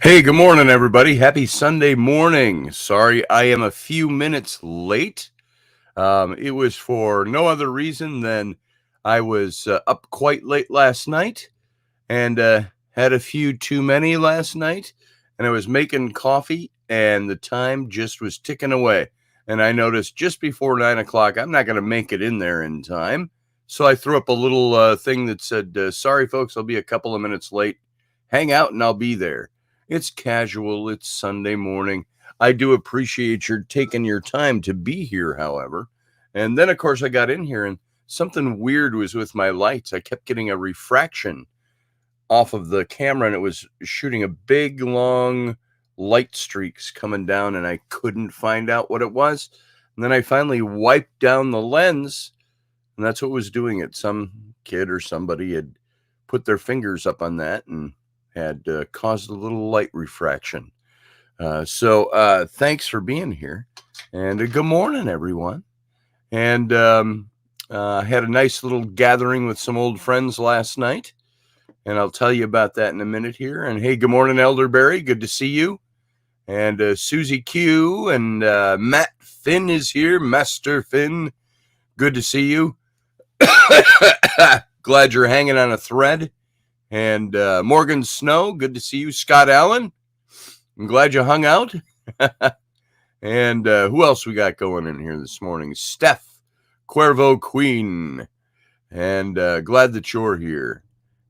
Hey, good morning, everybody. Happy Sunday morning. Sorry, I am a few minutes late. It was for no other reason than I was up quite late last night and had a few too many last night. And I was making coffee, and the time just was ticking away. And I noticed just before 9 o'clock, I'm not going to make it in there in time. So I threw up a little thing that said, sorry, folks, I'll be a couple of minutes late. Hang out and I'll be there. It's casual. It's Sunday morning. I do appreciate your taking your time to be here, however. And then, of course, I got in here and something weird was with my lights. I kept getting a refraction off of the camera and it was shooting a big, long light streaks coming down, and I couldn't find out what it was. And then I finally wiped down the lens, and that's what was doing it. Some kid or somebody had put their fingers up on that and had caused a little light refraction. So thanks for being here, and good morning, everyone. And had a nice little gathering with some old friends last night, and I'll tell you about that in a minute here. And hey, good morning, Elderberry. Good to see you. And Susie Q and Matt Finn is here. Master Finn, good to see you. Glad you're hanging on a thread. And Morgan Snow, good to see you. Scott Allen, I'm glad you hung out. And who else we got going in here this morning? Steph Cuervo Queen. And glad that you're here.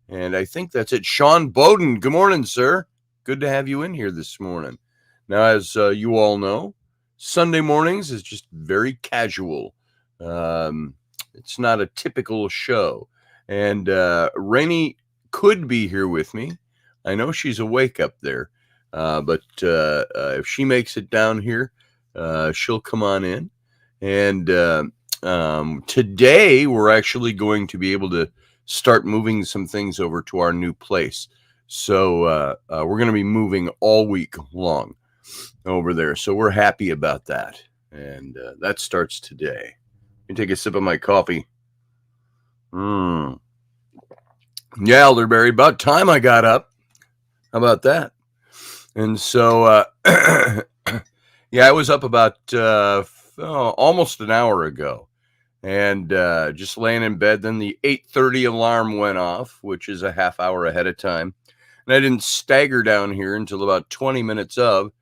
And I think that's it. Sean Bowden, good morning, sir. Good to have you in here this morning. Now, as you all know, Sunday mornings is just very casual. It's not a typical show. And Rainy could be here with me. I know she's awake up there. But if she makes it down here, she'll come on in. And today we're actually going to be able to start moving some things over to our new place. So we're going to be moving all week long over there. So we're happy about that. And that starts today. Let me take a sip of my coffee. Yeah, Elderberry, about time I got up. How about that? And so, yeah, I was up about almost an hour ago, and just laying in bed. Then the 8:30 alarm went off, which is a half hour ahead of time. And I didn't stagger down here until about 20 minutes of,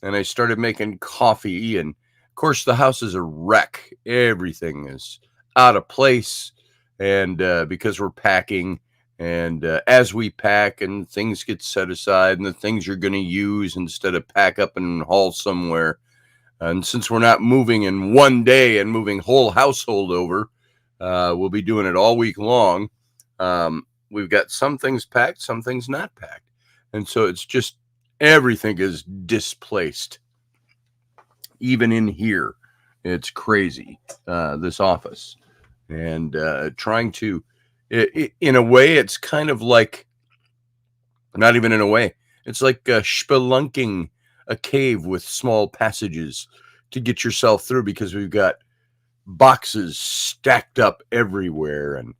and I started making coffee. And of course, the house is a wreck. Everything is out of place. And because we're packing, and as we pack and things get set aside and the things you're going to use instead of pack up and haul somewhere. And since we're not moving in one day and moving whole household over, we'll be doing it all week long. We've got some things packed, some things not packed. And so it's just everything is displaced. Even in here, it's crazy, this office. And trying to, in a way, it's kind of like, not even in a way, it's like spelunking a cave with small passages to get yourself through, because we've got boxes stacked up everywhere. And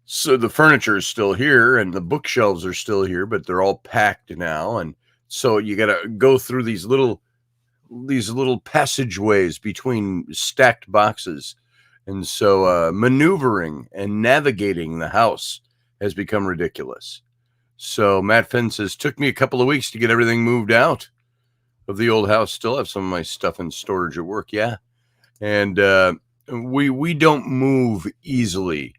so the furniture is still here and the bookshelves are still here, but they're all packed now. And so you got to go through these little passageways between stacked boxes. And so maneuvering and navigating the house has become ridiculous. So Matt Finn says, took me a couple of weeks to get everything moved out of the old house. Still have some of my stuff in storage at work. Yeah. And we don't move easily.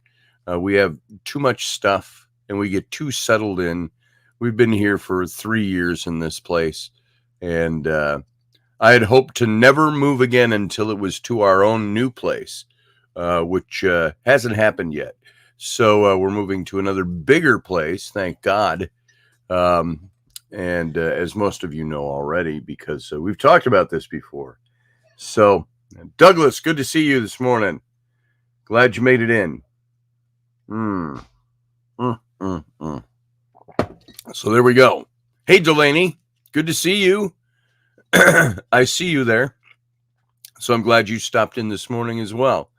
We have too much stuff and we get too settled in. We've been here for 3 years in this place. And I had hoped to never move again until it was to our own new place. Which hasn't happened yet. So we're moving to another bigger place, thank God. And as most of you know already, because we've talked about this before. So, Douglas, good to see you this morning. Glad you made it in. So there we go. Hey, Delaney, good to see you. I see you there. So I'm glad you stopped in this morning as well.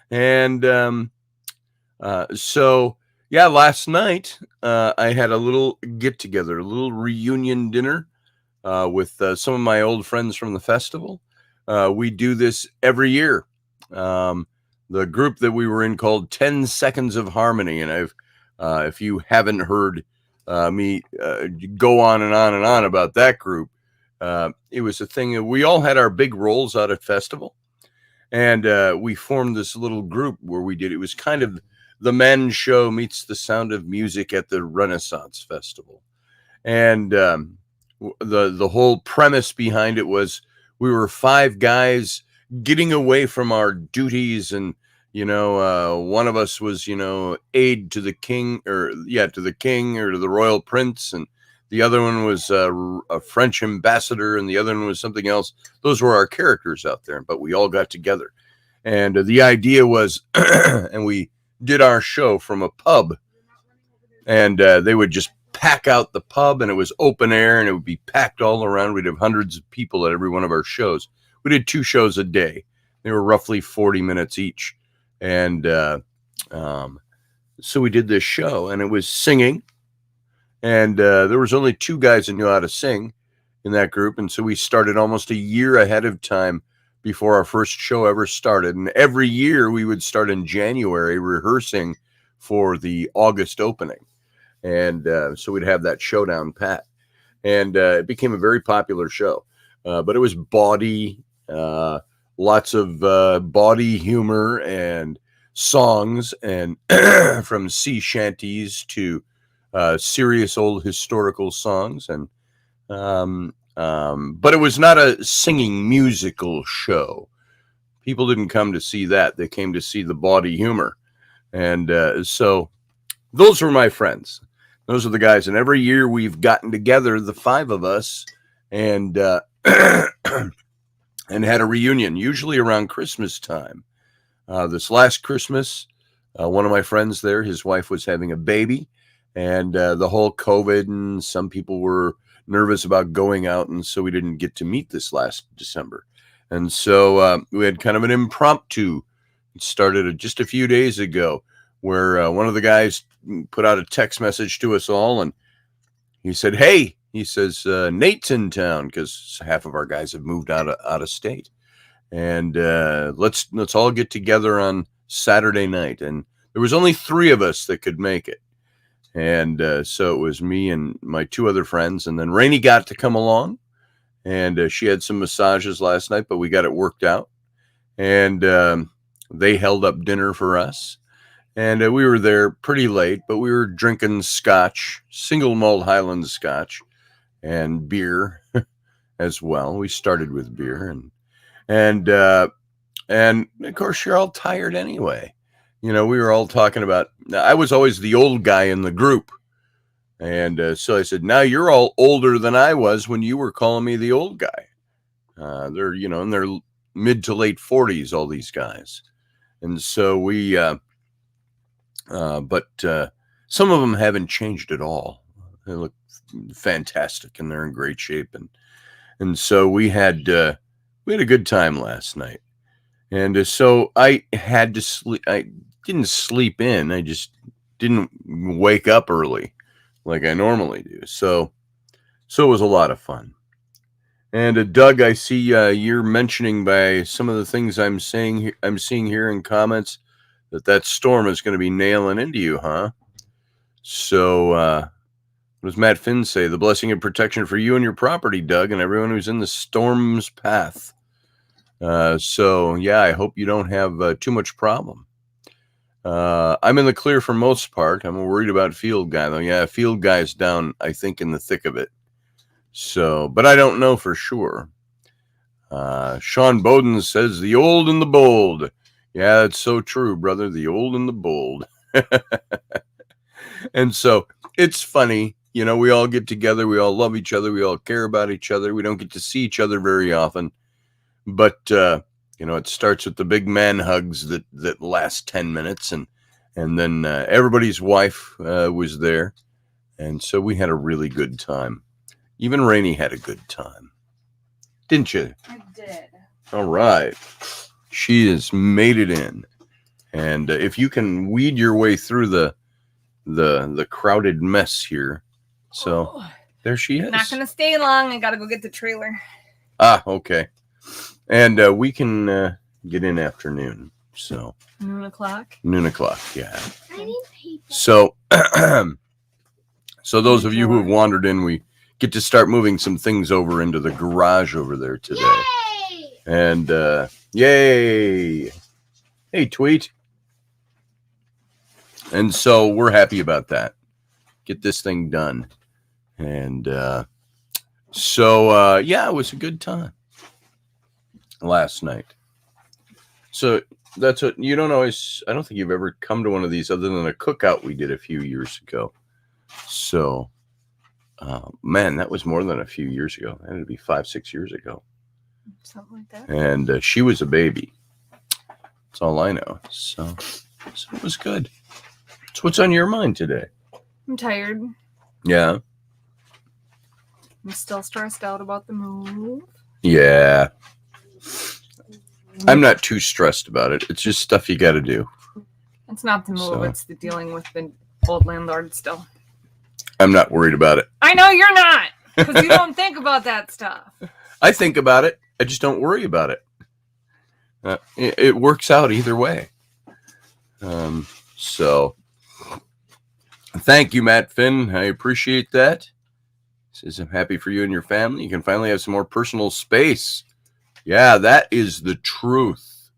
And so, Yeah, last night I had a little get together, a little reunion dinner with some of my old friends from the festival. We do this every year. Um, the group that we were in called 10 Seconds of Harmony. And if you haven't heard me go on and on and on about that group, it was a thing that we all had our big roles out at festival. And we formed this little group where we did, it was kind of the men's show meets the sound of music at the Renaissance Festival. And the whole premise behind it was we were five guys getting away from our duties, and one of us was aide to the king, or to the king or to the royal prince, and the other one was a French ambassador, and the other one was something else. Those were our characters out there, but we all got together, and the idea was and we did our show from a pub, and they would just pack out the pub, and it was open air, and it would be packed all around. We'd have hundreds of people at every one of our shows. We did 2 shows a day. They were roughly 40 minutes each. And so we did this show, and it was singing. And there was only 2 guys that knew how to sing in that group. And so we started almost a year ahead of time before our first show ever started. And every year we would start in January rehearsing for the August opening. And so we'd have that showdown pat. And it became a very popular show. But it was bawdy, lots of bawdy humor and songs, and from sea shanties to serious old historical songs. And but it was not a singing musical show. People didn't come to see that. They came to see the bawdy humor. And so those were my friends. Those are the guys. And every year we've gotten together, the 5 of us, and and had a reunion, usually around Christmas time. This last Christmas, one of my friends there, his wife was having a baby, and the whole COVID, and some people were nervous about going out, and so we didn't get to meet this last December. And so we had kind of an impromptu. It started just a few days ago, where one of the guys put out a text message to us all, and he said, "Hey," he says, "Nate's in town," because half of our guys have moved out of state, and let's all get together on Saturday night. And there was only 3 of us that could make it, and so it was me and my 2 other friends, and then Raini got to come along, and she had some massages last night, but we got it worked out, and they held up dinner for us. And we were there pretty late, but we were drinking scotch, single malt Highland scotch, and beer as well. We started with beer, and of course you're all tired anyway. We were all talking about. I was always the old guy in the group, and so I said, "Now you're all older than I was when you were calling me the old guy." They're in their mid to late 40s, all these guys, and so we. But some of them haven't changed at all. They look fantastic, and they're in great shape. And so we had a good time last night. And so I had to sleep. I didn't sleep in. I just didn't wake up early like I normally do. So it was a lot of fun. And Doug, I see you're mentioning by some of the things I'm seeing here in comments that storm is going to be nailing into you, huh? So, what does Matt Finn say? The blessing and protection for you and your property, Doug, and everyone who's in the storm's path. So, yeah, I hope you don't have too much problem. I'm in the clear for most part. I'm worried about Field Guy, though. Yeah, Field Guy's down, I think, in the thick of it. So, but I don't know for sure. Sean Bowden says, the old and the bold. Yeah, it's so true, brother. The old and the bold. And so it's funny. We all get together. We all love each other. We all care about each other. We don't get to see each other very often. But, it starts with the big man hugs that last 10 minutes. And then everybody's wife was there. And so we had a really good time. Even Rainey had a good time. Didn't you? I did. All right. She has made it in. And if you can weed your way through the the crowded mess here. So there she is. Not gonna stay long. I gotta go get the trailer. Ah, okay. And we can get in afternoon. So Noon o'clock. Yeah. I need paper. So so those of you who have wandered in, we get to start moving some things over into the garage over there today. Yay! And yay! Hey, Tweet. And so we're happy about that. Get this thing done. And so yeah, it was a good time last night. So that's what you don't always. I don't think you've ever come to one of these other than a cookout we did a few years ago. So, man, that was more than a few years ago. That had to be 5-6 years ago. Something like that. And she was a baby. That's all I know. So it was good. So what's on your mind today? I'm tired. Yeah. I'm still stressed out about the move. Yeah. I'm not too stressed about it. It's just stuff you got to do. It's not the move. So. It's the dealing with the old landlord still. I'm not worried about it. I know you're not, because you don't think about that stuff. I think about it. I just don't worry about it. It works out either way. So, thank you, Matt Finn. I appreciate that. Says I'm happy for you and your family. You can finally have some more personal space. Yeah, that is the truth.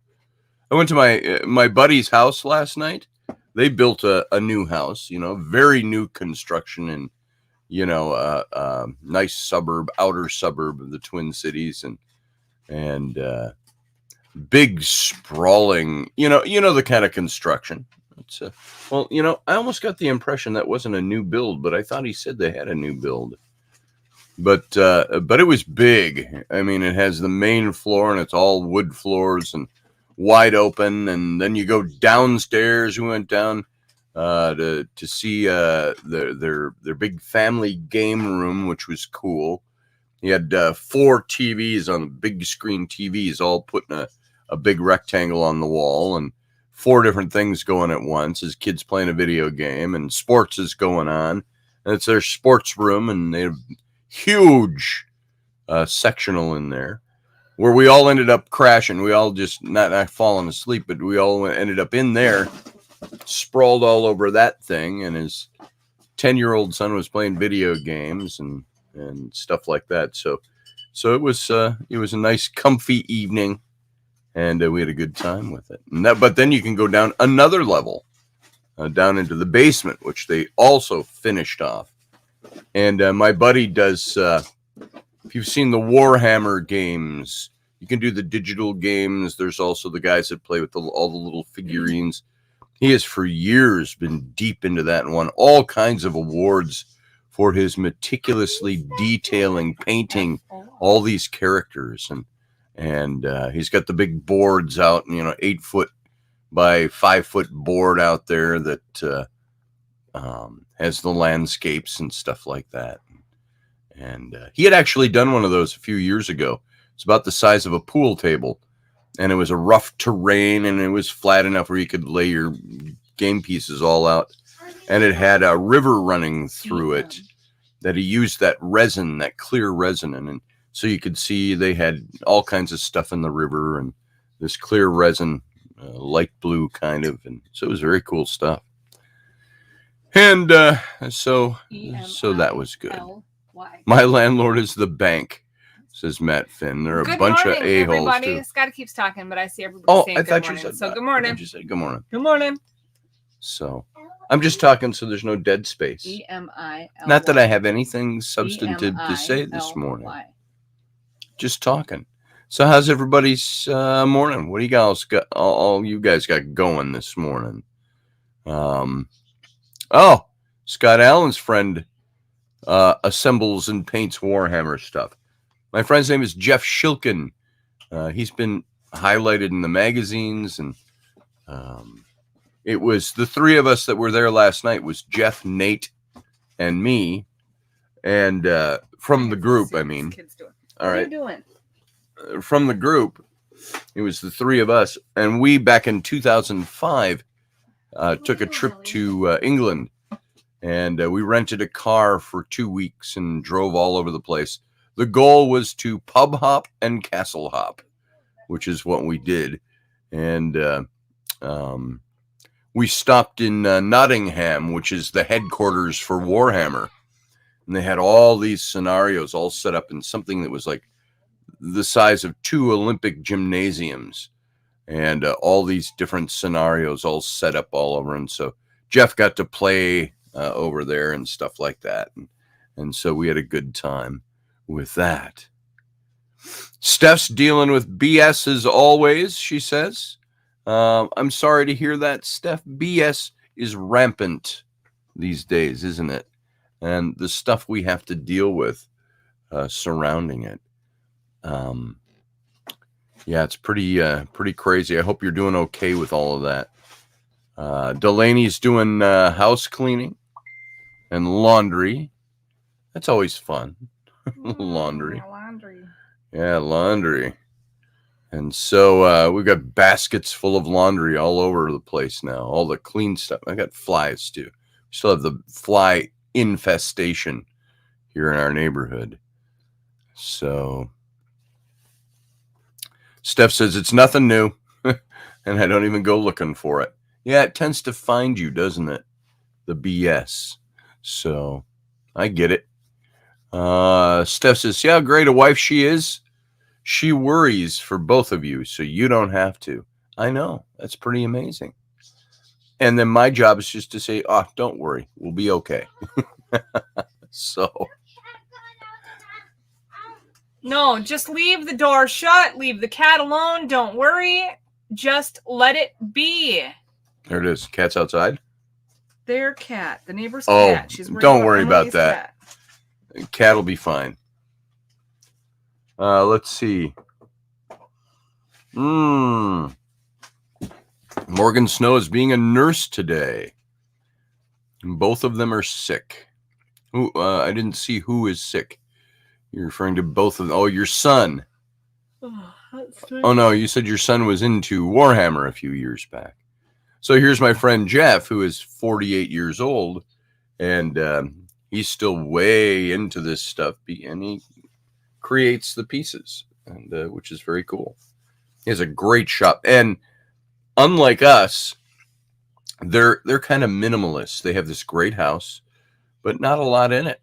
I went to my buddy's house last night. They built a new house, very new construction in, nice suburb, outer suburb of the Twin Cities, and big sprawling, the kind of construction. It's I almost got the impression that wasn't a new build, but I thought he said they had a new build. But it was big. I mean, it has the main floor and it's all wood floors and wide open. And then you go downstairs. We went down to see their big family game room, which was cool. He had 4 TVs on big screen TVs, all put in a big rectangle on the wall, and 4 different things going at once. His kids playing a video game, and sports is going on. And it's their sports room, and they have huge sectional in there where we all ended up crashing. We all just not falling asleep, but we all ended up in there, sprawled all over that thing. And his 10-year-old son was playing video games and stuff like that. So it was a nice, comfy evening, and we had a good time with it. But then you can go down another level, down into the basement, which they also finished off. And my buddy does, if you've seen the Warhammer games, you can do the digital games. There's also the guys that play with all the little figurines. He has for years been deep into that and won all kinds of awards for his meticulously detailing, painting all these characters. And he's got the big boards out, 8-foot by 5-foot board out there that has the landscapes and stuff like that. And he had actually done one of those a few years ago. It's about the size of a pool table, and it was a rough terrain, and it was flat enough where you could lay your game pieces all out. And it had a river running through it that he used that resin, that clear resin. And so you could see they had all kinds of stuff in the river and this clear resin, light blue kind of. And so it was very cool stuff. And so that was good. My landlord is the bank, says Matt Finn. They're a bunch of a-holes, everybody. too. Scotty keeps talking, but I see everybody saying good morning. You said so good morning. You said good morning. Good morning. So I'm just talking so there's no dead space. EMILY. Not that I have anything substantive to say this morning. Just talking. So how's everybody's morning? What do you guys got? All you guys got going this morning? Scott Allen's friend assembles and paints Warhammer stuff. My friend's name is Jeff Shilkin. He's been highlighted in the magazines, and it was the 3 of us that were there last night. Was Jeff, Nate, and me, and from the group. I mean, all right. What are you doing? From the group, it was the 3 of us, and we back in 2005 took a trip to England And we rented a car for 2 weeks and drove all over the place. The goal was to pub hop and castle hop, which is what we did. And we stopped in Nottingham, which is the headquarters for Warhammer. And they had all these scenarios all set up in something that was like the size of 2 Olympic gymnasiums, and all these different scenarios all set up all over. And so Jeff got to play over there and stuff like that. And so we had a good time with that. Steph's dealing with BS as always, she says. I'm sorry to hear that, Steph. BS is rampant these days, isn't it? And the stuff we have to deal with surrounding it. Yeah, it's pretty crazy. I hope you're doing okay with all of that. Delaney's doing house cleaning and laundry. That's always fun. Laundry. Yeah, laundry. And so we've got baskets full of laundry all over the place now. All the clean stuff. I got flies too. We still have the fly infestation here in our neighborhood. So Steph says it's nothing new, and I don't even go looking for it. Yeah, it tends to find you, doesn't it? The BS. So I get it. Steph says, see how great a wife she is? She worries for both of you, so you don't have to. I know. That's pretty amazing. And then my job is just to say, oh, don't worry. We'll be okay. So. No, just leave the door shut. Leave the cat alone. Don't worry. Just let it be. There it is. Cat's outside? Their cat. The neighbor's cat. She's don't worry about that. Cat will be fine. Let's see. Morgan Snow is being a nurse today. Both of them are sick. I didn't see who is sick. You're referring to both of them. Oh, your son. Oh, no, you said your son was into Warhammer a few years back. So here's my friend Jeff, who is 48 years old, and he's still way into this stuff, and he creates the pieces, and which is very cool. He has a great shop, and unlike us, they're kind of minimalist. They have this great house, but not a lot in it.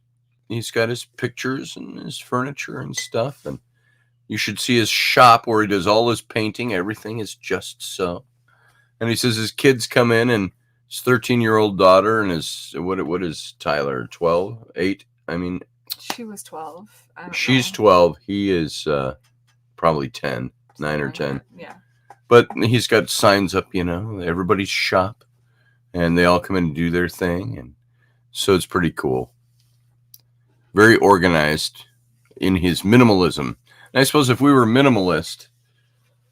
He's got his pictures and his furniture and stuff, and you should see his shop where he does all his painting. Everything is just so. And he says his kids come in, and his 13-year-old daughter and his what is Tyler, 12, 8? I mean, she was 12. She's 12. He is probably 10, 9 or 10. Yeah. But he's got signs up, everybody's shop, and they all come in and do their thing, and so it's pretty cool. Very organized in his minimalism. And I suppose if we were minimalist,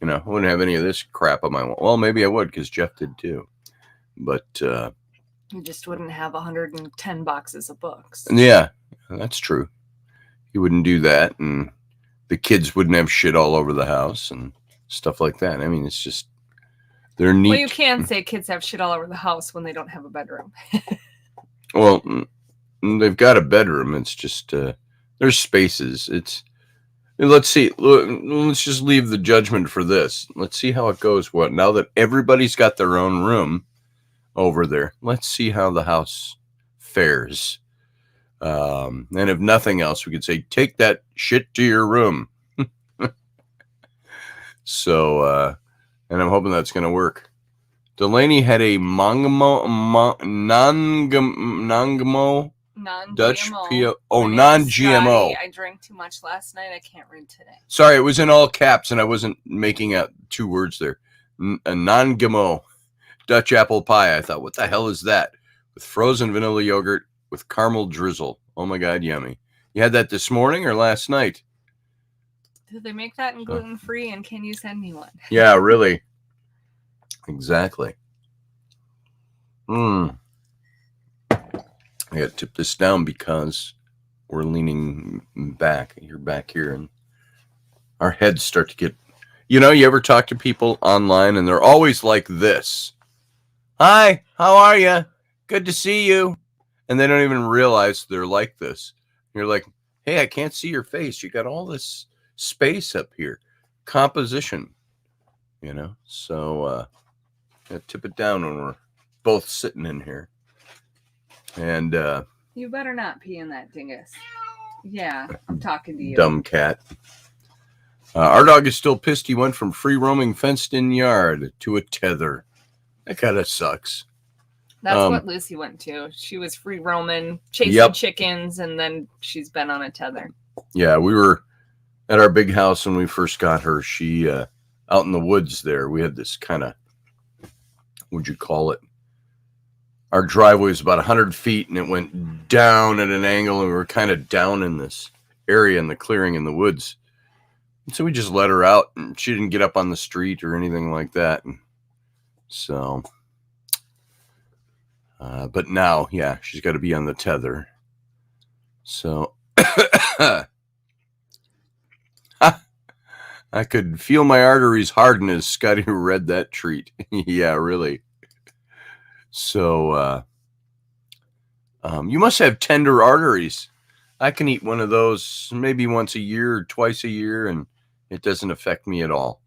I wouldn't have any of this crap on my wall. Well, maybe I would, because Jeff did too. But you just wouldn't have 110 boxes of books. Yeah, that's true. He wouldn't do that, and the kids wouldn't have shit all over the house and stuff like that. I mean, it's just, they're neat. Well, you can say kids have shit all over the house when they don't have a bedroom. Well, they've got a bedroom. It's just, there's spaces. Let's see. Let's just leave the judgment for this. Let's see how it goes. Now that everybody's got their own room over there, let's see how the house fares. And if nothing else, we could say, take that shit to your room. So, and I'm hoping that's going to work. Delaney had a non-GMO Dutch PO. Oh, non-GMO. I drank too much last night. I can't read today. Sorry, it was in all caps, and I wasn't making out 2 words there. A non-GMO Dutch apple pie. I thought, what the hell is that? With frozen vanilla yogurt with caramel drizzle. Oh my God, yummy. You had that this morning or last night? Did they make that in gluten-free, and can you send me one? Yeah, really. Exactly. I got to tip this down because we're leaning back. You're back here, and our heads start to get... you ever talk to people online, and they're always like this. Hi, how are you? Good to see you. and they don't even realize they're like this. You're like, hey, I can't see your face. You got all this space up here. Composition, So tip it down when we're both sitting in here. And you better not pee in that dingus. Yeah, I'm talking to you. Dumb cat. Our dog is still pissed he went from free roaming fenced in yard to a tether. That kind of sucks. That's what Lucy went to. She was free roaming, chasing chickens, and then she's been on a tether. Yeah, we were at our big house when we first got her. She, out in the woods there, we had this kind of, what'd you call it? Our driveway was about 100 feet, and it went down at an angle, and we were kind of down in this area in the clearing in the woods. And so we just let her out, and she didn't get up on the street or anything like that. And so, but now, yeah, she's got to be on the tether. So, I could feel my arteries harden as Scotty read that treat. Yeah, really. So, you must have tender arteries. I can eat one of those maybe once a year or twice a year, and it doesn't affect me at all.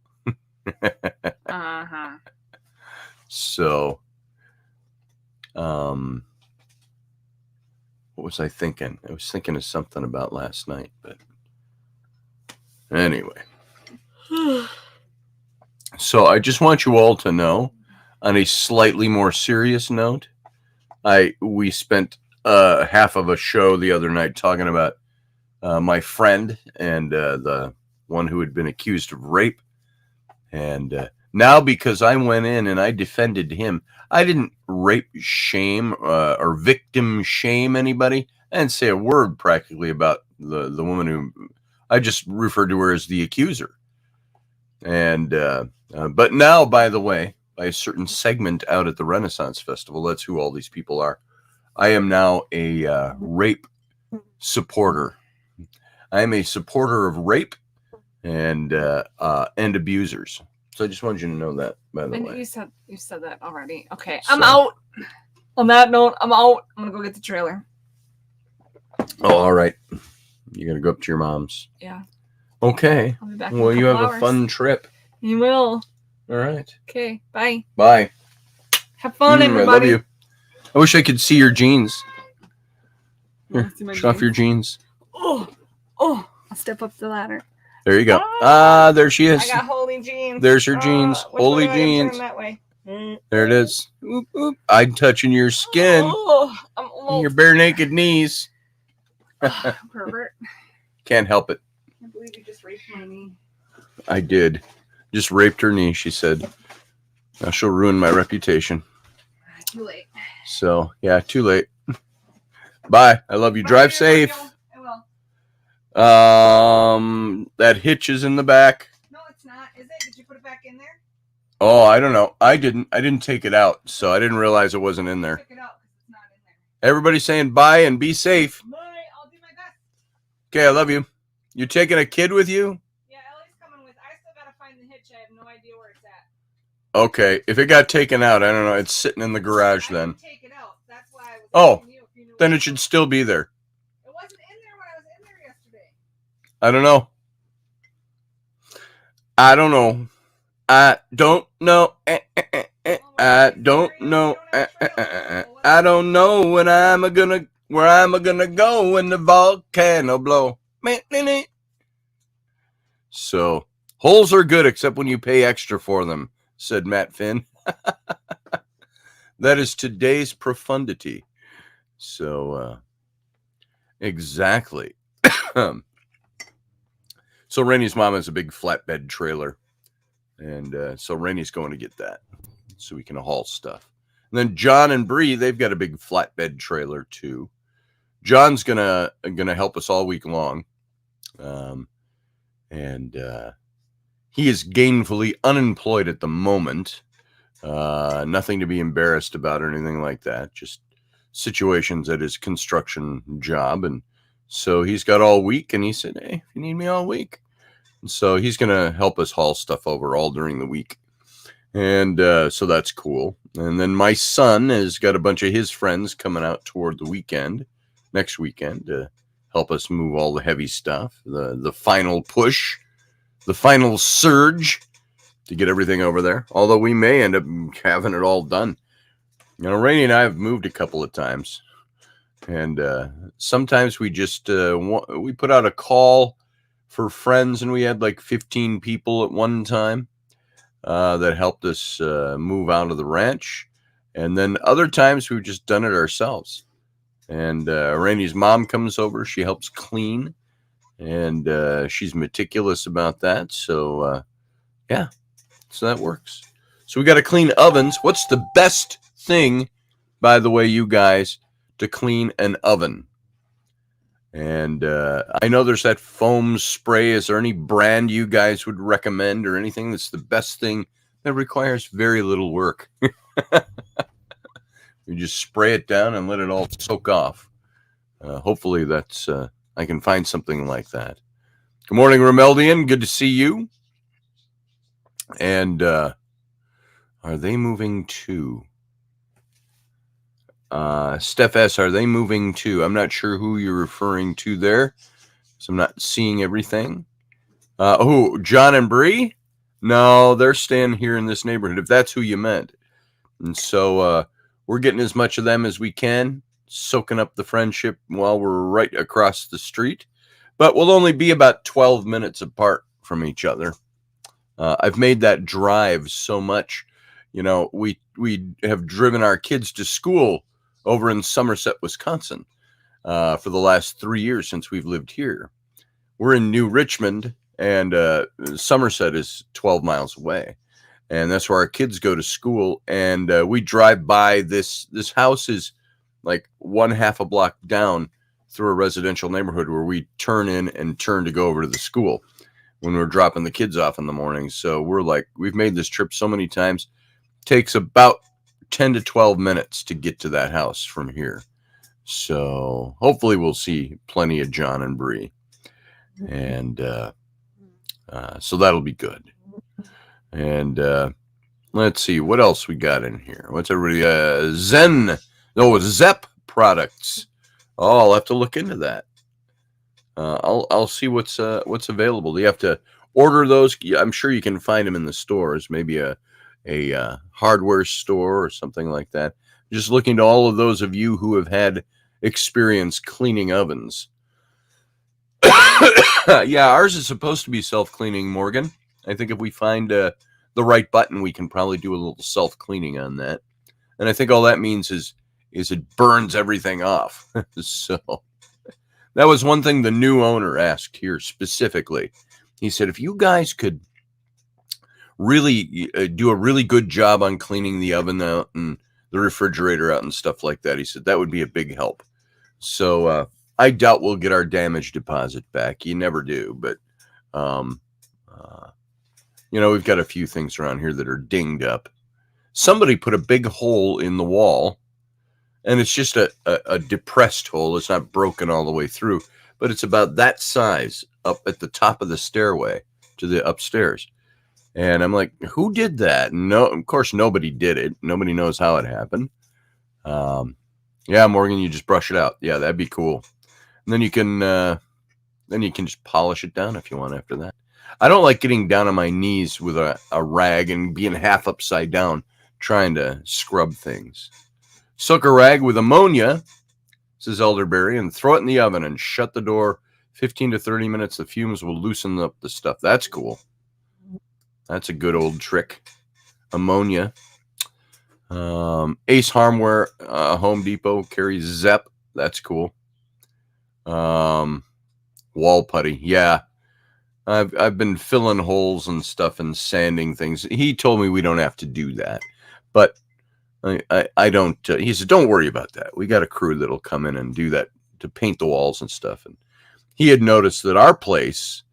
Uh-huh. So, what was I thinking? I was thinking of something about last night, but anyway. So I just want you all to know, on a slightly more serious note, we spent half of a show the other night talking about my friend and the one who had been accused of rape. And now, because I went in and I defended him, I didn't rape shame or victim shame anybody. I didn't say a word practically about the woman who, I just referred to her as the accuser. And but now, by the way, by a certain segment out at the Renaissance Festival, that's who all these people are. I am now a rape supporter. I am a supporter of rape and abusers. So I just wanted you to know that, by the way. You said that already. Okay, I'm out. On that note, I'm out. I'm gonna go get the trailer. Oh, all right. You're gonna go up to your mom's. Yeah. Okay. I'll be back. Well, you have a fun trip. You will. All right. Okay. Bye. Bye. Have fun, everybody. I love you. I wish I could see your jeans. Here, show off your jeans. Oh, I'll step up the ladder. There you go. There she is. I got holy jeans. There's her jeans. Holy jeans. That way. There it is. Oop, oop. I'm touching your skin. I'm almost. Your bare naked knees. Pervert. Can't help it. I can't believe you just raped my knee. I did. Just raped her knee, she said. Now she'll ruin my reputation. Too late. So, yeah, too late. Bye. I love you. Bye. Drive safe. I will. That hitch is in the back. No, it's not. Is it? Did you put it back in there? Oh, I don't know. I didn't take it out, so I didn't realize it wasn't in there. Check it out, 'cause it's not in there. Everybody's saying bye and be safe. Bye. I'll do my best. Okay, I love you. You taking a kid with you? Yeah, Ellie's coming with. I still gotta find the hitch. I have no idea where it's at. Okay, if it got taken out, I don't know. It's sitting in the garage then. Take it out. That's why I was asking you if you knew. Then it should still be there. It wasn't in there when I was in there yesterday. I don't know. I don't know. I don't know. I don't know. I don't know where I'm gonna go when the volcano blow. So holes are good except when you pay extra for them, said Matt Finn. That is today's profundity. So exactly. So Rainey's mom has a big flatbed trailer. And so Rainey's going to get that so we can haul stuff. And then John and Bree, they've got a big flatbed trailer too. John's gonna help us all week long. And he is gainfully unemployed at the moment. Nothing to be embarrassed about or anything like that. Just situations at his construction job. And so he's got all week, and he said, hey, if you need me all week. And so he's going to help us haul stuff over all during the week. And so that's cool. And then my son has got a bunch of his friends coming out toward the next weekend, to help us move all the heavy stuff, the final push, the final surge to get everything over there. Although we may end up having it all done. Rainey and I have moved a couple of times, and sometimes we just we put out a call for friends, and we had like 15 people at one time that helped us move out of the ranch. And then other times we've just done it ourselves. And Rainey's mom comes over. She helps clean, and she's meticulous about that. So, yeah, so that works. So we got to clean ovens. What's the best thing, by the way, you guys, to clean an oven? And I know there's that foam spray. Is there any brand you guys would recommend, or anything that's the best thing that requires very little work? You just spray it down and let it all soak off. Hopefully that's I can find something like that. Good morning, Romeldian. Good to see you. And are they moving too? Steph S., are they moving too? I'm not sure who you're referring to there, so I'm not seeing everything. John and Bree? No, they're staying here in this neighborhood, if that's who you meant. And so we're getting as much of them as we can, soaking up the friendship while we're right across the street. But we'll only be about 12 minutes apart from each other. I've made that drive so much. We have driven our kids to school over in Somerset, Wisconsin, for the last 3 years since we've lived here. We're in New Richmond, and Somerset is 12 miles away. And that's where our kids go to school. And we drive by this house is like 1/2 a block down through a residential neighborhood where we turn in and turn to go over to the school when we're dropping the kids off in the morning. So we've made this trip so many times. Takes about 10 to 12 minutes to get to that house from here. So hopefully we'll see plenty of John and Bree. And so that'll be good. And let's see what else we got in here. What's everybody? Zep products. Oh, I'll have to look into that. I'll see what's available. Do you have to order those? I'm sure you can find them in the stores. Maybe a hardware store or something like that. Just looking to all of those of you who have had experience cleaning ovens. Yeah, ours is supposed to be self-cleaning, Morgan. I think if we find the right button, we can probably do a little self-cleaning on that. And I think all that means is it burns everything off. So that was one thing the new owner asked here specifically. He said, if you guys could really do a really good job on cleaning the oven out and the refrigerator out and stuff like that, he said that would be a big help. So I doubt we'll get our damage deposit back. You never do, but we've got a few things around here that are dinged up. Somebody put a big hole in the wall, and it's just a depressed hole. It's not broken all the way through, but it's about that size up at the top of the stairway to the upstairs. And I'm like, who did that? No, of course, nobody did it. Nobody knows how it happened. Yeah, Morgan, you just brush it out. Yeah, that'd be cool. And then you can just polish it down if you want after that. I don't like getting down on my knees with a rag and being half upside down trying to scrub things. Soak a rag with ammonia, says Elderberry, and throw it in the oven and shut the door 15 to 30 minutes. The fumes will loosen up the stuff. That's cool. That's a good old trick. Ammonia. Ace Hardware, Home Depot carries Zep. That's cool. Wall putty. Yeah. I've been filling holes and stuff and sanding things. He told me we don't have to do that, but I don't. He said, don't worry about that. We got a crew that'll come in and do that to paint the walls and stuff. And he had noticed that our place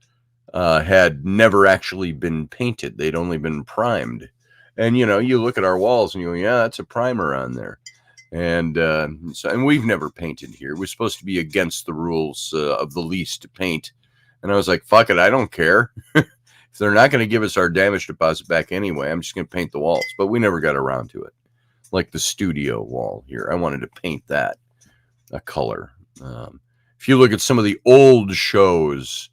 had never actually been painted. They'd only been primed. And, you look at our walls and you go, yeah, that's a primer on there. And we've never painted here. We're supposed to be against the rules of the lease to paint. And I was like, fuck it, I don't care. If if they're not going to give us our damage deposit back anyway, I'm just going to paint the walls. But we never got around to it. Like the studio wall here, I wanted to paint that a color. If you look at some of the old shows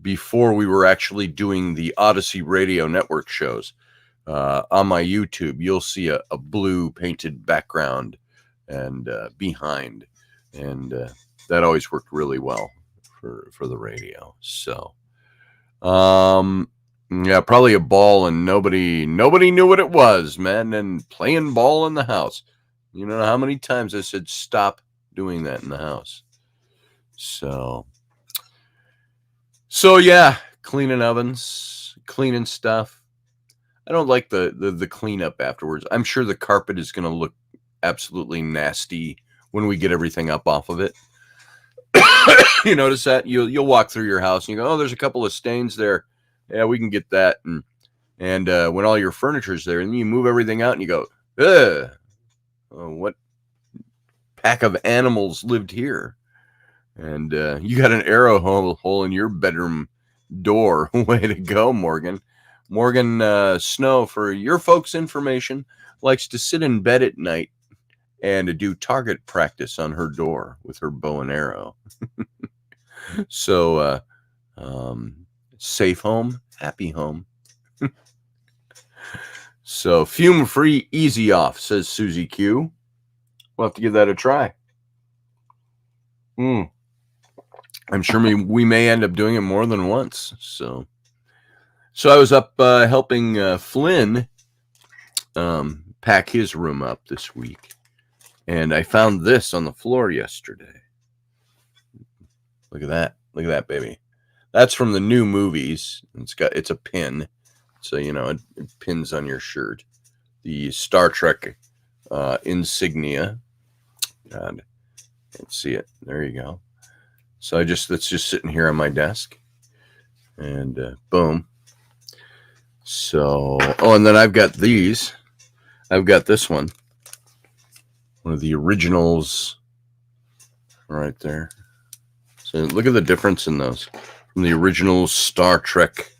before we were actually doing the Odyssey Radio Network shows on my YouTube, you'll see a blue painted background and behind, and that always worked really well for the radio. So yeah, probably a ball, and nobody knew what it was, man. And playing ball in the house, you know how many times I said stop doing that in the house. So yeah, cleaning ovens, cleaning stuff. I don't like the cleanup afterwards. I'm sure the carpet is going to look absolutely nasty when we get everything up off of it. You notice that? You'll walk through your house and you go, oh, there's a couple of stains there. Yeah, we can get that. And when all your furniture's there, and you move everything out and you go, ugh, what pack of animals lived here? And you got an arrow hole in your bedroom door. Way to go, Morgan. Morgan Snow, for your folks' information, likes to sit in bed at night and do target practice on her door with her bow and arrow. So, safe home, happy home. So, fume-free, easy off, says Susie Q. We'll have to give that a try. I'm sure we may end up doing it more than once. So I was up helping Flynn pack his room up this week, and I found this on the floor yesterday. Look at that, baby. That's from the new movies. It's a pin, so it pins on your shirt. The Star Trek insignia. God, can't see it. There you go. So it's just sitting here on my desk, and boom. So, and then I've got these. I've got this one of the originals right there. So look at the difference in those, from the original Star Trek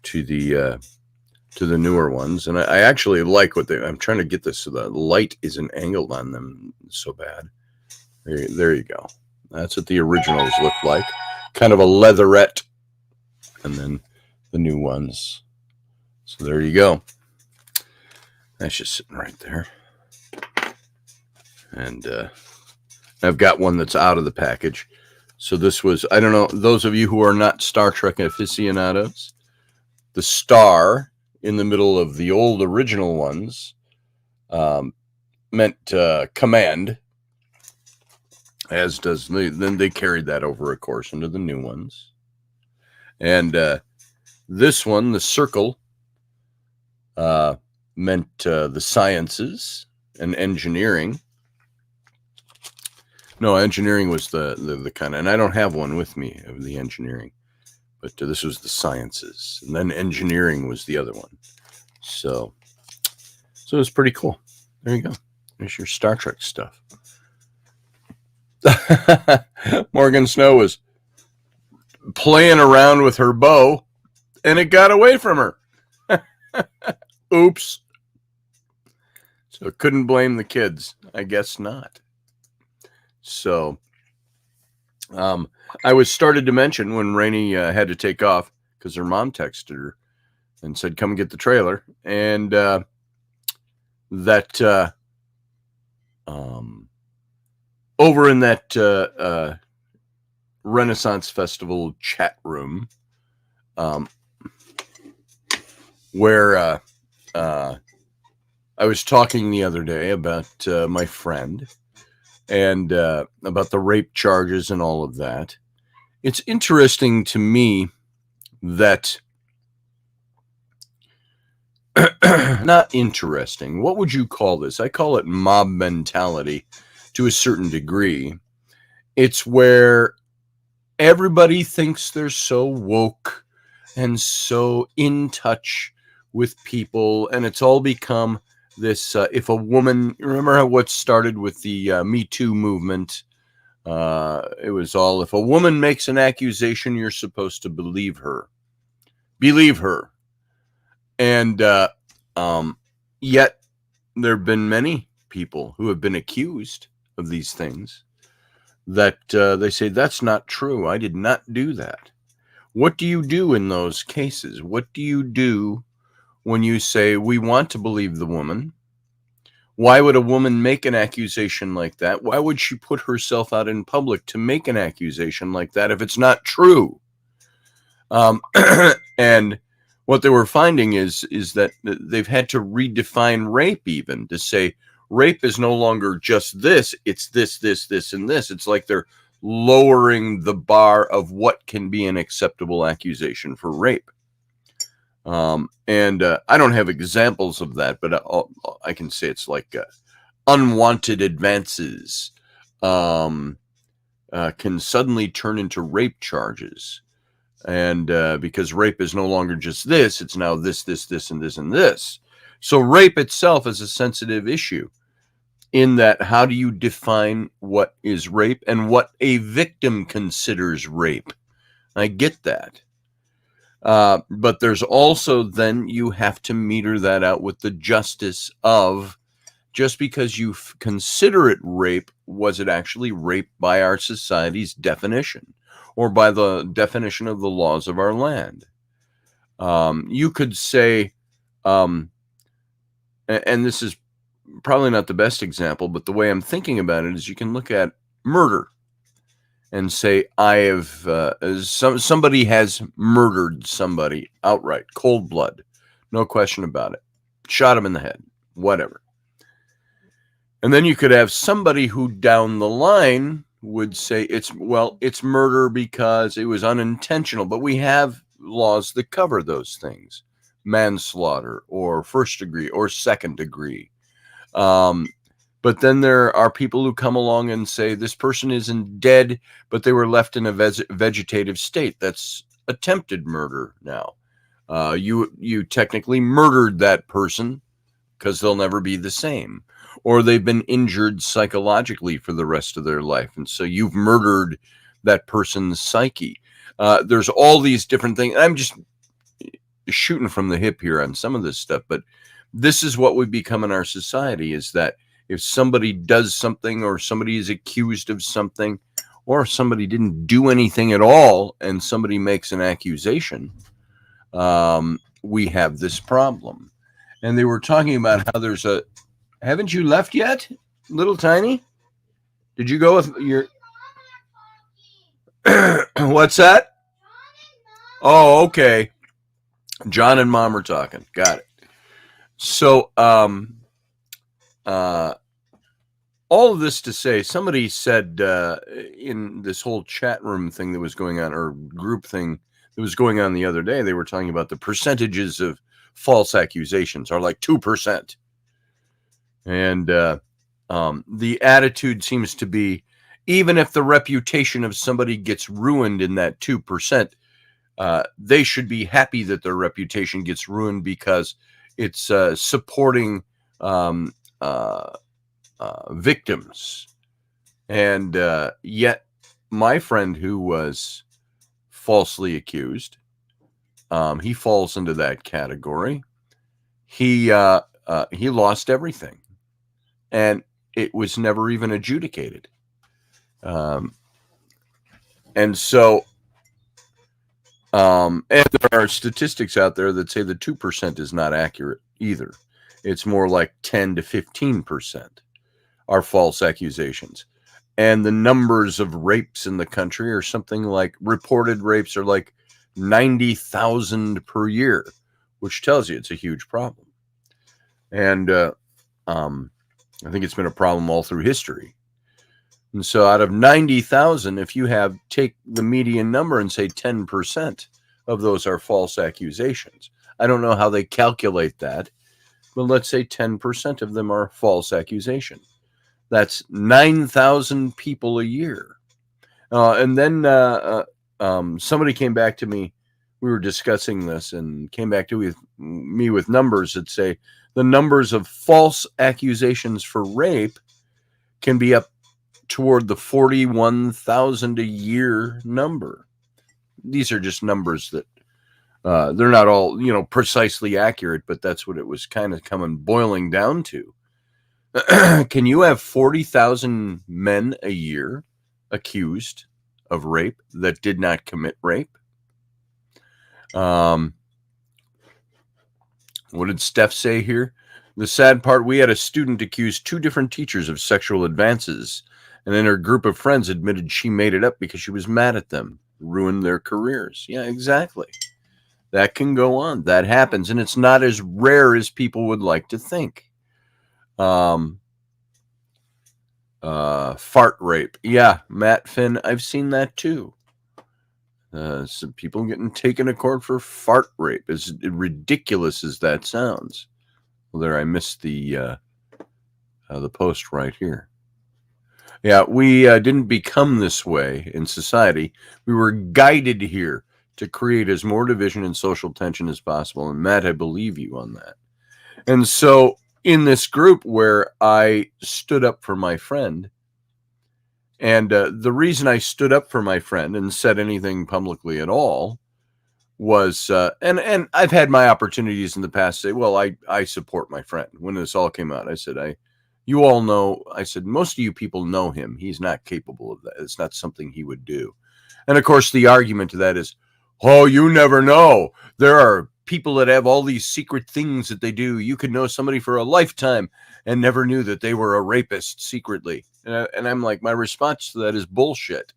to the newer ones. And I actually like I'm trying to get this so the light isn't angled on them so bad. There you go. That's what the originals look like. Kind of a leatherette. And then the new ones. So there you go. That's just sitting right there. And I've got one that's out of the package. So this was, I don't know, those of you who are not Star Trek aficionados, the star in the middle of the old original ones meant command. As does then they carried that over, of course, into the new ones. And this one, the circle, meant the sciences and engineering. No, engineering was the kind of, and I don't have one with me of the engineering, but this was the sciences, and then engineering was the other one. So it was pretty cool. There you go. There's your Star Trek stuff. Morgan Snow was playing around with her bow, and it got away from her. Oops. So couldn't blame the kids. I guess not. So I was started to mention when Raini had to take off because her mom texted her and said, come get the trailer. And that over in that Renaissance Festival chat room, where I was talking the other day about my friend and about the rape charges and all of that. It's interesting to me that not interesting. What would you call this? I call it mob mentality to a certain degree. It's where everybody thinks they're so woke and so in touch with people, and it's all become this, if a woman, remember how what started with the Me Too movement, it was all, if a woman makes an accusation, you're supposed to believe her. Believe her. And yet there have been many people who have been accused of these things that they say, that's not true. I did not do that. What do you do in those cases? What do you do when you say, we want to believe the woman? Why would a woman make an accusation like that? Why would she put herself out in public to make an accusation like that if it's not true? And what they were finding is that they've had to redefine rape, even to say rape is no longer just this, it's this, this, this, and this. It's like they're lowering the bar of what can be an acceptable accusation for rape. And I don't have examples of that, but I can say it's like unwanted advances can suddenly turn into rape charges. And because rape is no longer just this, it's now this, this, this, and this, and this. So rape itself is a sensitive issue in that how do you define what is rape and what a victim considers rape? I get that. But there's also then you have to meter that out with the justice of just because you consider it rape, was it actually rape by our society's definition or by the definition of the laws of our land? You could say, and this is probably not the best example, but the way I'm thinking about it is you can look at murder and say, I have somebody has murdered somebody outright, cold blood, no question about it, shot him in the head, whatever. And then you could have somebody who down the line would say it's murder because it was unintentional, but we have laws that cover those things, manslaughter or first degree or second degree. But then there are people who come along and say this person isn't dead, but they were left in a vegetative state. That's attempted murder now. You technically murdered that person because they'll never be the same. Or they've been injured psychologically for the rest of their life. And so you've murdered that person's psyche. There's all these different things. I'm just shooting from the hip here on some of this stuff, but this is what we become in our society, is that if somebody does something or somebody is accused of something or somebody didn't do anything at all and somebody makes an accusation, we have this problem. And they were talking about how there's a... Haven't you left yet, little Tiny? Did you go with your... What's that? Oh, okay. John and Mom are talking. Got it. So, all of this to say, somebody said in this whole chat room thing that was going on, or group thing that was going on the other day, they were talking about the percentages of false accusations are like 2%. And the attitude seems to be, even if the reputation of somebody gets ruined in that 2%, they should be happy that their reputation gets ruined because it's supporting victims. And yet my friend who was falsely accused, he falls into that category. He lost everything, and it was never even adjudicated. And so, and there are statistics out there that say the 2% is not accurate either. It's more like 10 to 15% are false accusations. And the numbers of rapes in the country are something like, reported rapes are like 90,000 per year, which tells you it's a huge problem. And I think it's been a problem all through history. And so out of 90,000, if you take the median number and say 10% of those are false accusations. I don't know how they calculate that, but let's say 10% of them are false accusations. That's 9,000 people a year. And then somebody came back to me. We were discussing this and came back to me with numbers that say the numbers of false accusations for rape can be up toward the 41,000 a year number. These are just numbers that They're not all, precisely accurate, but that's what it was kind of boiling down to. Can you have 40,000 men a year accused of rape that did not commit rape? What did Steph say here? The sad part, we had a student accuse 2 different teachers of sexual advances, and then her group of friends admitted she made it up because she was mad at them, ruined their careers. Yeah, exactly. That can go on. That happens, and it's not as rare as people would like to think. Fart rape. Yeah, Matt Finn, I've seen that too. Some people getting taken to court for fart rape. As ridiculous as that sounds. Well, there, I missed the post right here. Yeah, we didn't become this way in society. We were guided here to create as more division and social tension as possible. And Matt, I believe you on that. And so in this group where I stood up for my friend, and the reason I stood up for my friend and said anything publicly at all was, and I've had my opportunities in the past to say, well, I support my friend. When this all came out, I said, you all know, I said, most of you people know him. He's not capable of that. It's not something he would do. And of course, the argument to that is, oh, you never know. There are people that have all these secret things that they do. You could know somebody for a lifetime and never knew that they were a rapist secretly. And I'm like, my response to that is bullshit.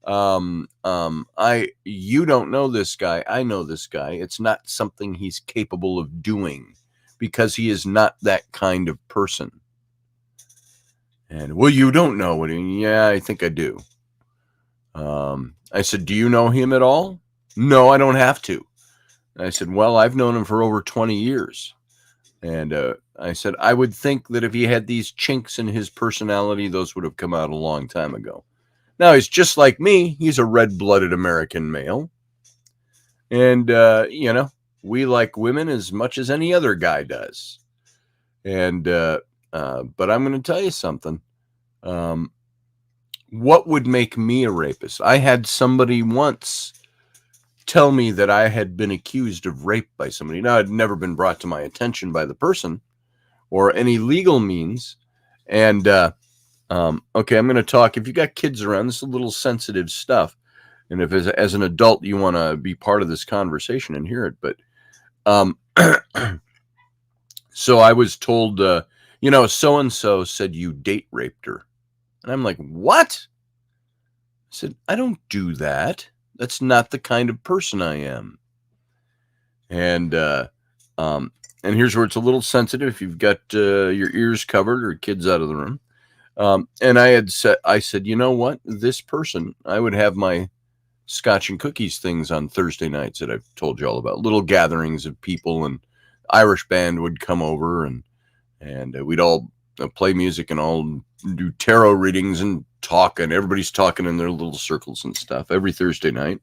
You don't know this guy. I know this guy. It's not something he's capable of doing because he is not that kind of person. And, well, you don't know what he, yeah, I think I do. I said, do you know him at all? No, I don't have to. And I said, well, I've known him for over 20 years. And I said, I would think that if he had these chinks in his personality, those would have come out a long time ago. Now, he's just like me. He's a red-blooded American male. And, we like women as much as any other guy does. And, but I'm going to tell you something. What would make me a rapist? I had somebody once tell me that I had been accused of rape by somebody. Now, it had never been brought to my attention by the person or any legal means. And, okay, I'm going to talk. If you got kids around, this is a little sensitive stuff. And if as an adult you want to be part of this conversation and hear it. But so I was told, so-and-so said you date raped her. And I'm like, what? I said, I don't do that. That's not the kind of person I am. And here's where it's a little sensitive. If you've got your ears covered or kids out of the room. And I said, you know what? This person, I would have my Scotch and cookies things on Thursday nights that I've told you all about. Little gatherings of people, and Irish band would come over, and we'd all play music and all do tarot readings and talk, and everybody's talking in their little circles and stuff every Thursday night.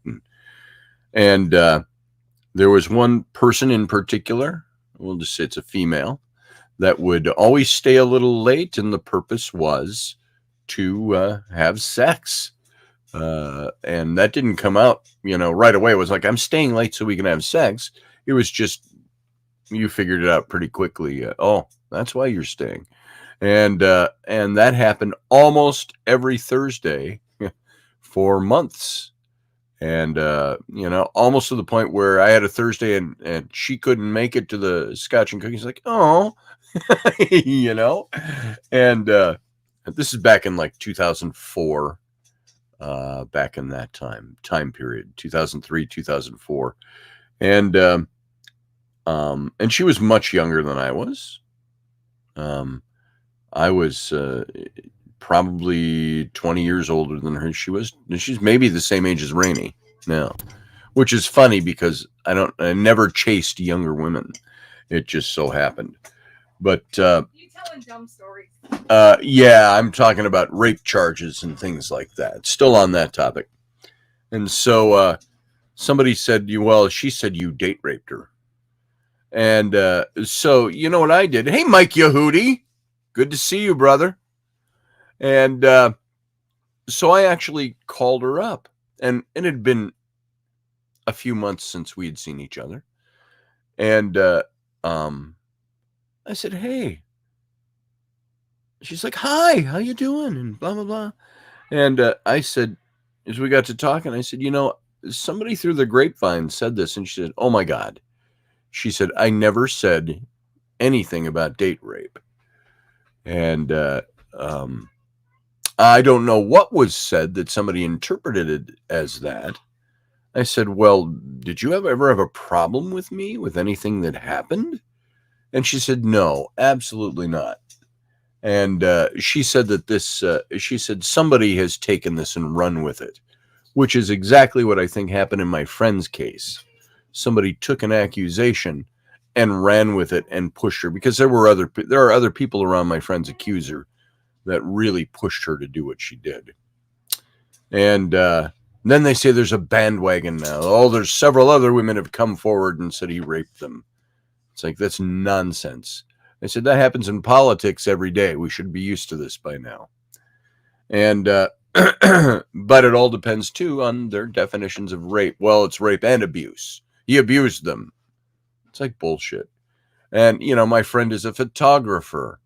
And there was one person in particular, we'll just say it's a female, that would always stay a little late, and the purpose was to have sex. And that didn't come out, right away. It was like, I'm staying late so we can have sex. It was just, you figured it out pretty quickly. Oh, that's why you're staying. And that happened almost every Thursday for months. And, almost to the point where I had a Thursday and she couldn't make it to the Scotch and cookies. Like, oh, and this is back in like 2004. Back in that time period, 2003, 2004. And she was much younger than I was. I was probably 20 years older than her. She's maybe the same age as Raini now, which is funny because I never chased younger women. It just so happened. But you telling dumb stories. Yeah, I'm talking about rape charges and things like that. Still on that topic. And so somebody said, she said you date raped her. And so you know what I did? Hey, Mike Yehudi, good to see you, brother. And so I actually called her up, and it had been a few months since we had seen each other. And I said, hey. She's like, hi, how you doing? And blah, blah, blah. And I said, as we got to talking, I said, somebody through the grapevine said this. And she said, oh, my God. She said, I never said anything about date rape. And I don't know what was said that somebody interpreted it as that. I said, well, did you ever have a problem with me, with anything that happened? And she said, no, absolutely not. And she said that she said somebody has taken this and run with it, which is exactly what I think happened in my friend's case. Somebody took an accusation and ran with it and pushed her, because there are other people around my friend's accuser that really pushed her to do what she did. And then they say there's a bandwagon now. Oh, there's several other women have come forward and said he raped them. It's like, that's nonsense. I said, that happens in politics every day. We should be used to this by now. And, but it all depends too on their definitions of rape. Well, it's rape and abuse. He abused them. It's like bullshit. And, my friend is a photographer,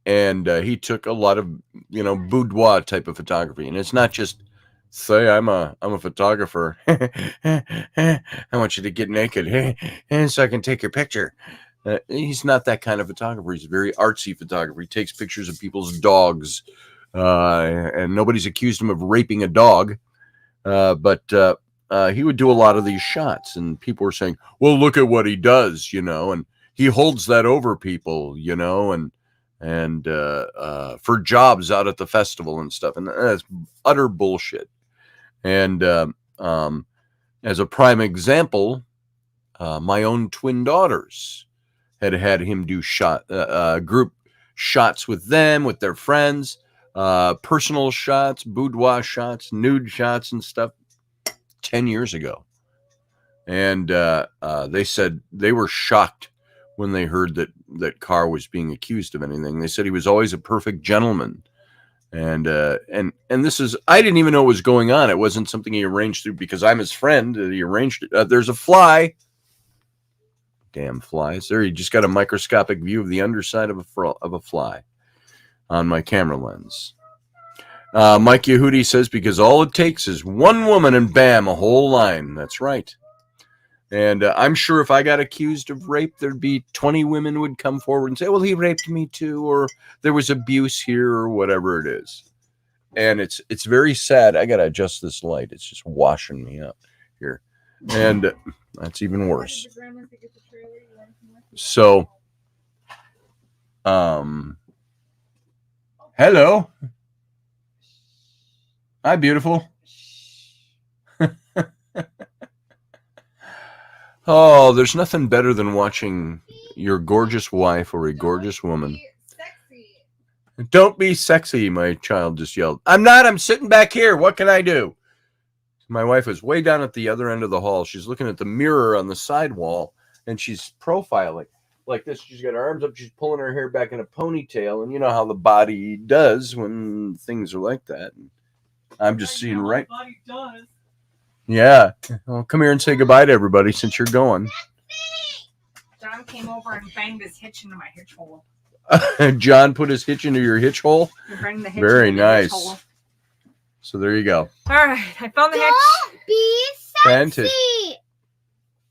and he took a lot of, boudoir type of photography. And it's not just say, I'm a photographer. I want you to get naked and so I can take your picture. He's not that kind of photographer. He's a very artsy photographer. He takes pictures of people's dogs, and nobody's accused him of raping a dog. But he would do a lot of these shots, and people were saying, well, look at what he does, and he holds that over people, and for jobs out at the festival and stuff. And that's utter bullshit. And as a prime example, my own twin daughters had him do group shots with them, with their friends, personal shots, boudoir shots, nude shots and stuff 10 years ago. And they said they were shocked when they heard that Carr was being accused of anything. They said he was always a perfect gentleman. And this is, I didn't even know what was going on. It wasn't something he arranged through, because I'm his friend. He arranged it. There's a fly. Damn flies. There, you just got a microscopic view of the underside of a fly on my camera lens. Mike Yehudi says, because all it takes is one woman and bam, a whole line. That's right. And I'm sure if I got accused of rape, there'd be 20 women would come forward and say, well, he raped me too, or there was abuse here, or whatever it is. And it's very sad. I got to adjust this light. It's just washing me up here. And that's even worse. So, hello. Hi, beautiful. Oh, there's nothing better than watching your gorgeous wife or a gorgeous woman. Don't be sexy, my child just yelled. I'm not. I'm sitting back here. What can I do? My wife is way down at the other end of the hall. She's looking at the mirror on the side wall, and she's profiling like this. She's got her arms up. She's pulling her hair back in a ponytail, and you know how the body does when things are like that. I'm just seeing right. Body does. Yeah. Well, come here and say goodbye to everybody since you're going. John came over and banged his hitch into my hitch hole. John put his hitch into your hitch hole? Very nice. Hole. So there you go. All right. I found the hitch. Don't be sexy. Fantastic.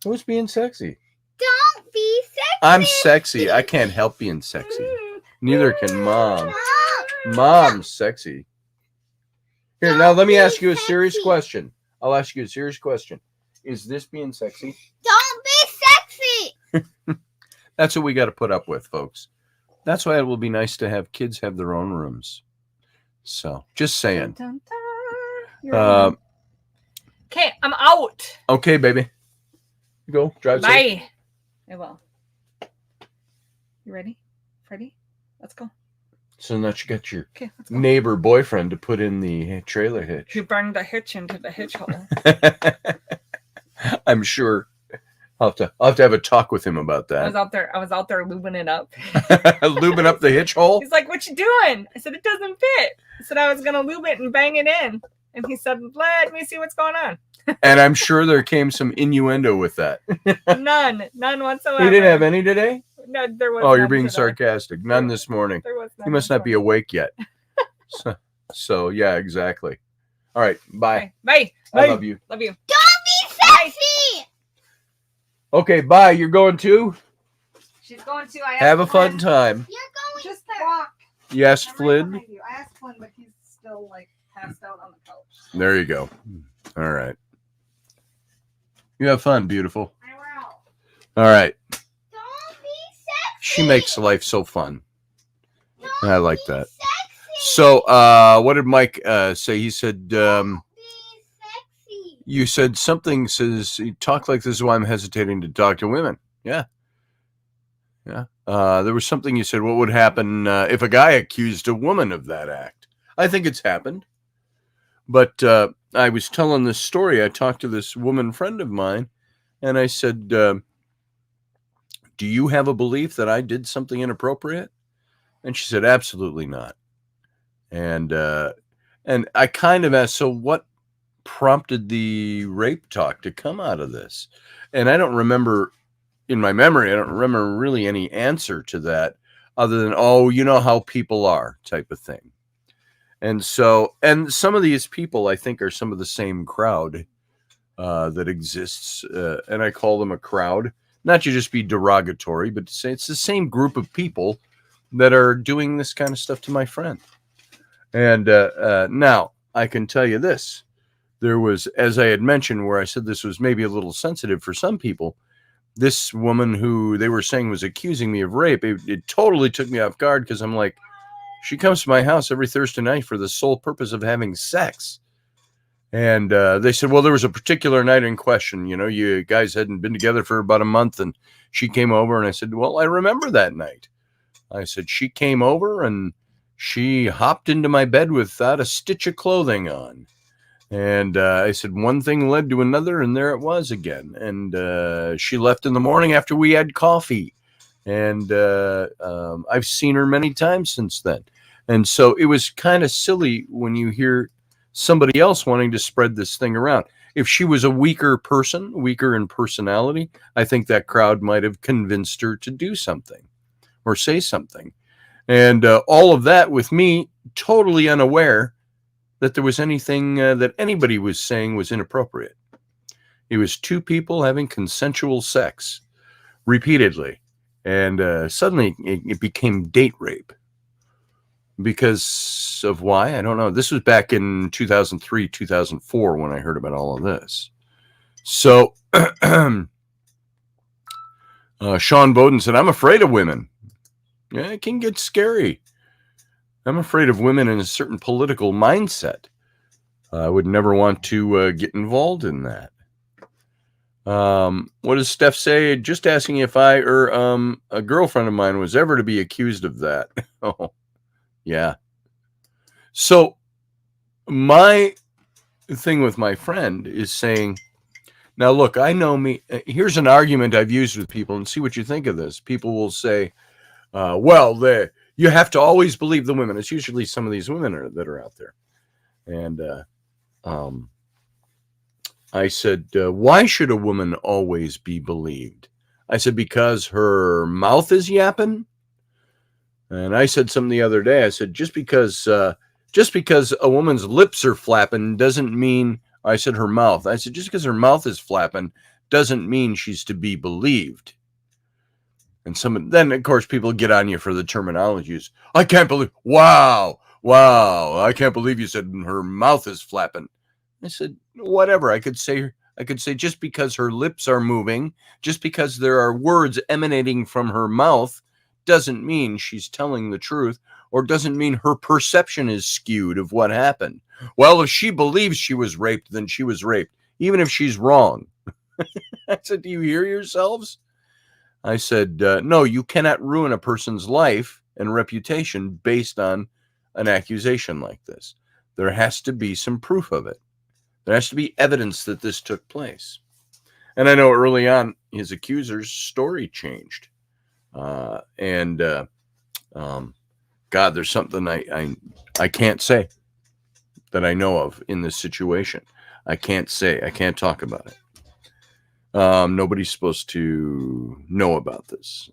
Who's being sexy? Don't be sexy. I'm sexy. I can't help being sexy. Neither can Mom. Mom's sexy. Here, now let me ask you a serious question. I'll ask you a serious question. Is this being sexy? Don't be sexy. That's what we got to put up with, folks. That's why it will be nice to have kids have their own rooms. So, just saying. Okay, I'm out. Okay, baby. You go. Drive safe. Bye. I will. You ready? Ready? Let's go. So now you got your neighbor boyfriend to put in the trailer hitch. You burned the hitch into the hitch hole. I'm sure. I'll have to have a talk with him about that. I was out there lubing it up. Lubing up the hitch hole? He's like, what you doing? I said, it doesn't fit. I said I was going to lube it and bang it in. And he said, let me see what's going on. And I'm sure there came some innuendo with that. None whatsoever. He didn't have any today? No, there was. Oh, you're none being today. sarcastic. None this morning. There was none He must this not be morning. awake yet. So yeah, exactly. All right, bye. Bye. I love you. Love you. Don't be sexy. Okay, bye. You're going too? She's going to. Have a fun time. You're going Just there. walk. Yes, I'm right Flynn? behind you. I asked Flynn, but he's still like passed out on the couch. There you go. All right. You have fun, beautiful. I will. All right. Don't be sexy. She makes life so fun. Don't I like be that. Sexy. So, what did Mike say? He said, Don't be sexy. you said something, says, you talk like this is why I'm hesitating to talk to women. Yeah. Yeah. There was something you said, what would happen if a guy accused a woman of that act? I think it's happened. But I was telling this story. I talked to this woman friend of mine, and I said, do you have a belief that I did something inappropriate? And she said, absolutely not. And I kind of asked, so what prompted the rape talk to come out of this? And I don't remember, in my memory, I don't remember really any answer to that other than, oh, you know how people are type of thing. And so, and some of these people, I think, are some of the same crowd that exists. And I call them a crowd, not to just be derogatory, but to say it's the same group of people that are doing this kind of stuff to my friend. And now I can tell you this. There was, as I had mentioned, where I said this was maybe a little sensitive for some people, this woman who they were saying was accusing me of rape, it totally took me off guard because I'm like, she comes to my house every Thursday night for the sole purpose of having sex. And they said, well, there was a particular night in question. You know, you guys hadn't been together for about a month, and she came over, and I said, well, I remember that night. I said, she came over, and she hopped into my bed without a stitch of clothing on. And I said, one thing led to another, and there it was again. And she left in the morning after we had coffee. And I've seen her many times since then. And so it was kind of silly when you hear somebody else wanting to spread this thing around. If she was a weaker person, weaker in personality, I think that crowd might have convinced her to do something or say something. And all of that with me totally unaware that there was anything that anybody was saying was inappropriate. It was two people having consensual sex repeatedly. And suddenly it became date rape. Because of why? I don't know. This was back in 2003, 2004 when I heard about all of this. So Sean Bowden said, I'm afraid of women. Yeah, it can get scary. I'm afraid of women in a certain political mindset. I would never want to get involved in that. What does Steph say? Just asking if I or a girlfriend of mine was ever to be accused of that. Oh, yeah. So my thing with my friend is saying, now look, I know me. Here's an argument I've used with people, and see what you think of this. People will say, well, you have to always believe the women. It's usually some of these women that are out there. And I said, why should a woman always be believed? I said, because her mouth is yapping. And I said something the other day. I said, just because a woman's lips are flapping doesn't mean, I said her mouth. I said, just because her mouth is flapping doesn't mean she's to be believed. And then, of course, people get on you for the terminologies. I can't believe, wow, I can't believe you said her mouth is flapping. I said, whatever. I could say just because her lips are moving, just because there are words emanating from her mouth, doesn't mean she's telling the truth, or doesn't mean her perception is skewed of what happened. Well, if she believes she was raped, then she was raped, even if she's wrong. I said, do you hear yourselves? I said, no, you cannot ruin a person's life and reputation based on an accusation like this. There has to be some proof of it. There has to be evidence that this took place. And I know early on, his accuser's story changed. God, there's something I can't say. that I know of in this situation. I can't talk about it. Nobody's supposed to know about this.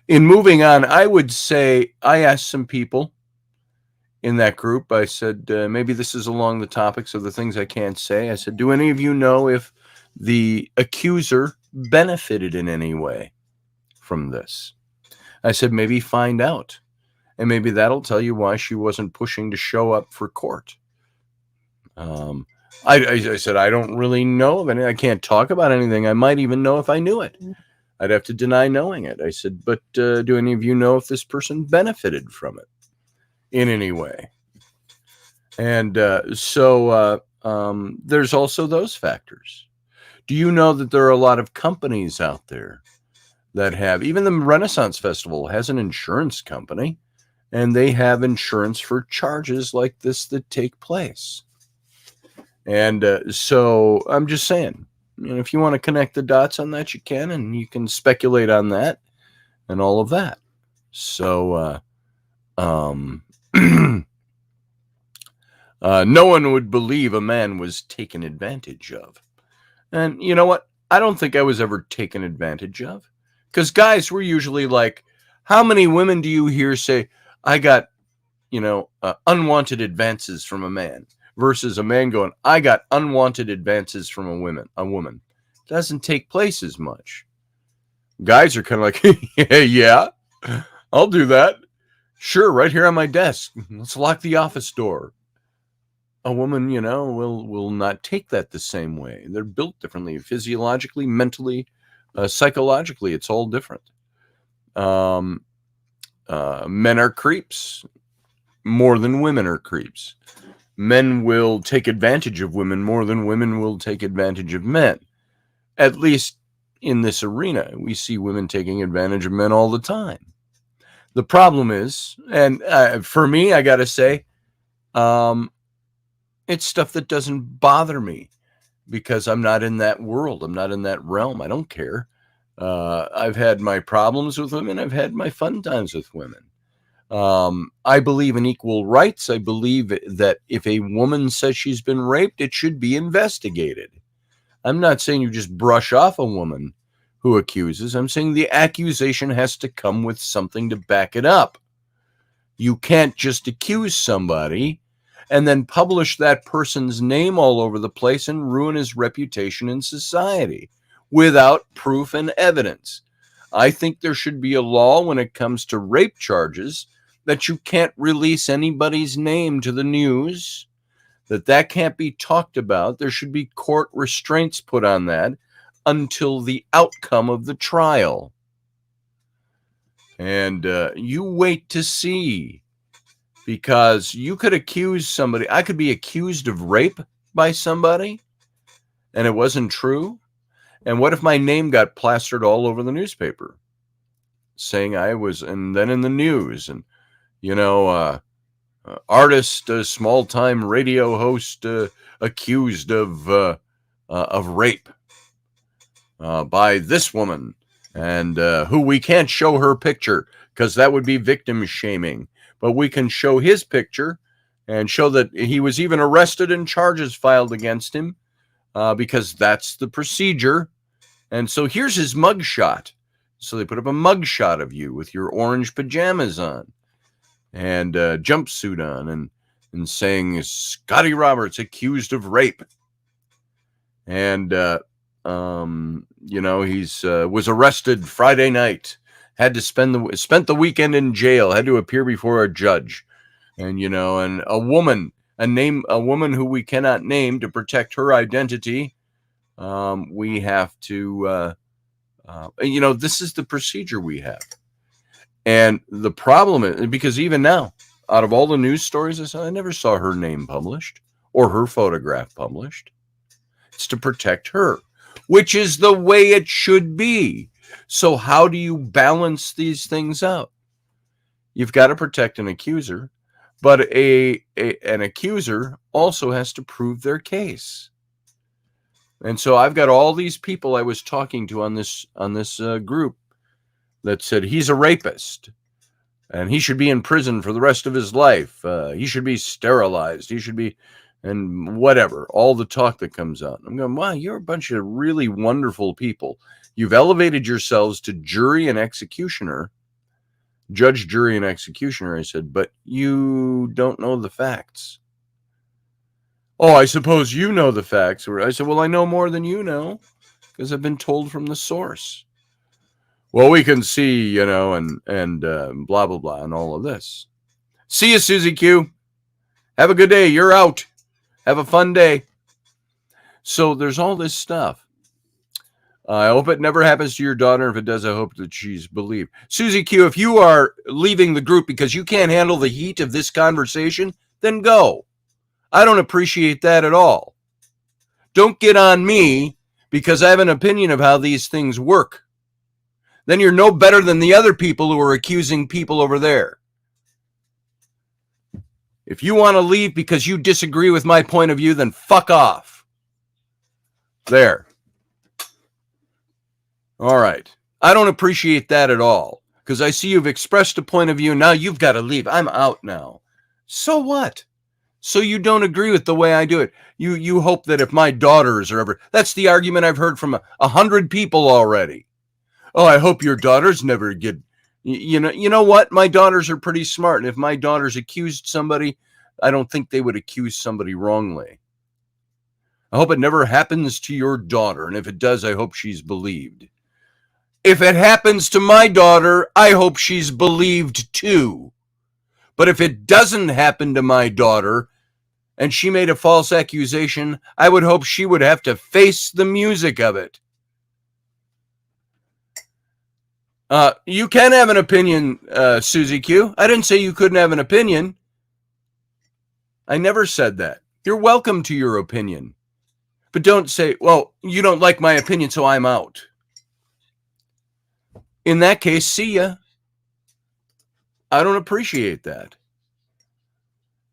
In moving on, I would say I asked some people in that group. I said, maybe this is along the topics of the things I can't say. I said, do any of you know if the accuser benefited in any way from this? I said, maybe find out. And maybe that'll tell you why she wasn't pushing to show up for court. I said, I don't really know of any. I can't talk about anything. I might even know if I knew it. I'd have to deny knowing it. I said, but do any of you know if this person benefited from it in any way? And so there's also those factors. Do you know that there are a lot of companies out there that have, even the Renaissance Festival has an insurance company, and they have insurance for charges like this that take place. And so I'm just saying, if you want to connect the dots on that, you can, and you can speculate on that and all of that. So no one would believe a man was taken advantage of. And you know what? I don't think I was ever taken advantage of, because guys were usually like, how many women do you hear say, I got, unwanted advances from a man, versus a man going, I got unwanted advances from a woman. It doesn't take place as much. Guys are kind of like, yeah, I'll do that. Sure, right here on my desk. Let's lock the office door. A woman, will not take that the same way. They're built differently, physiologically, mentally, psychologically. It's all different. Men are creeps more than women are creeps. Men will take advantage of women more than women will take advantage of men. At least in this arena, we see women taking advantage of men all the time. The problem is, and for me, I got to say, it's stuff that doesn't bother me because I'm not in that world. I'm not in that realm. I don't care. I've had my problems with women. I've had my fun times with women. I believe in equal rights. I believe that if a woman says she's been raped, it should be investigated. I'm not saying you just brush off a woman who accuses. I'm saying the accusation has to come with something to back it up. You can't just accuse somebody and then publish that person's name all over the place and ruin his reputation in society without proof and evidence. I think there should be a law when it comes to rape charges that you can't release anybody's name to the news, that can't be talked about. There should be court restraints put on that until the outcome of the trial. And you wait to see, because you could accuse somebody. I could be accused of rape by somebody and it wasn't true. And what if my name got plastered all over the newspaper saying I was, and then in the news, and artist, small-time radio host accused of rape by this woman, and who we can't show her picture because that would be victim shaming, but we can show his picture and show that he was even arrested and charges filed against him because that's the procedure. And so here's his mugshot. So they put up a mugshot of you with your orange pajamas on and a jumpsuit on and saying Scotty Roberts accused of rape. And, he's was arrested Friday night, had to spent the weekend in jail, had to appear before a judge. And, and a woman who we cannot name to protect her identity. We have to, this is the procedure we have. And the problem is, because even now, out of all the news stories I saw, I never saw her name published or her photograph published. It's to protect her, which is the way it should be. So how do you balance these things out? You've got to protect an accuser, but an accuser also has to prove their case. And so I've got all these people I was talking to on this group that said he's a rapist. and he should be in prison for the rest of his life. He should be sterilized. He should be, and whatever, all the talk that comes out. I'm going, wow, you're a bunch of really wonderful people. You've elevated yourselves to jury and executioner, judge, jury, and executioner. I said, but you don't know the facts. Oh, I suppose you know the facts. I said, well, I know more than you know because I've been told from the source. Well, we can see, and blah, blah, blah, and all of this. See you, Susie Q. Have a good day. You're out. Have a fun day. So there's all this stuff. I hope it never happens to your daughter. If it does, I hope that she's believed. Susie Q, if you are leaving the group because you can't handle the heat of this conversation, then go. I don't appreciate that at all. Don't get on me because I have an opinion of how these things work. Then you're no better than the other people who are accusing people over there. If you want to leave because you disagree with my point of view, then fuck off. There. All right. I don't appreciate that at all because I see you've expressed a point of view. Now you've got to leave. I'm out now. So what? So you don't agree with the way I do it. You hope that if my daughters are ever, that's the argument I've heard from 100 people already. Oh, I hope your daughters never get, you know what? My daughters are pretty smart. And if my daughters accused somebody, I don't think they would accuse somebody wrongly. I hope it never happens to your daughter. And if it does, I hope she's believed. If it happens to my daughter, I hope she's believed too. But if it doesn't happen to my daughter and she made a false accusation, I would hope she would have to face the music of it. You can have an opinion, Susie Q. I didn't say you couldn't have an opinion. I never said that. You're welcome to your opinion. But don't say, well, you don't like my opinion, so I'm out. In that case, see ya. I don't appreciate that.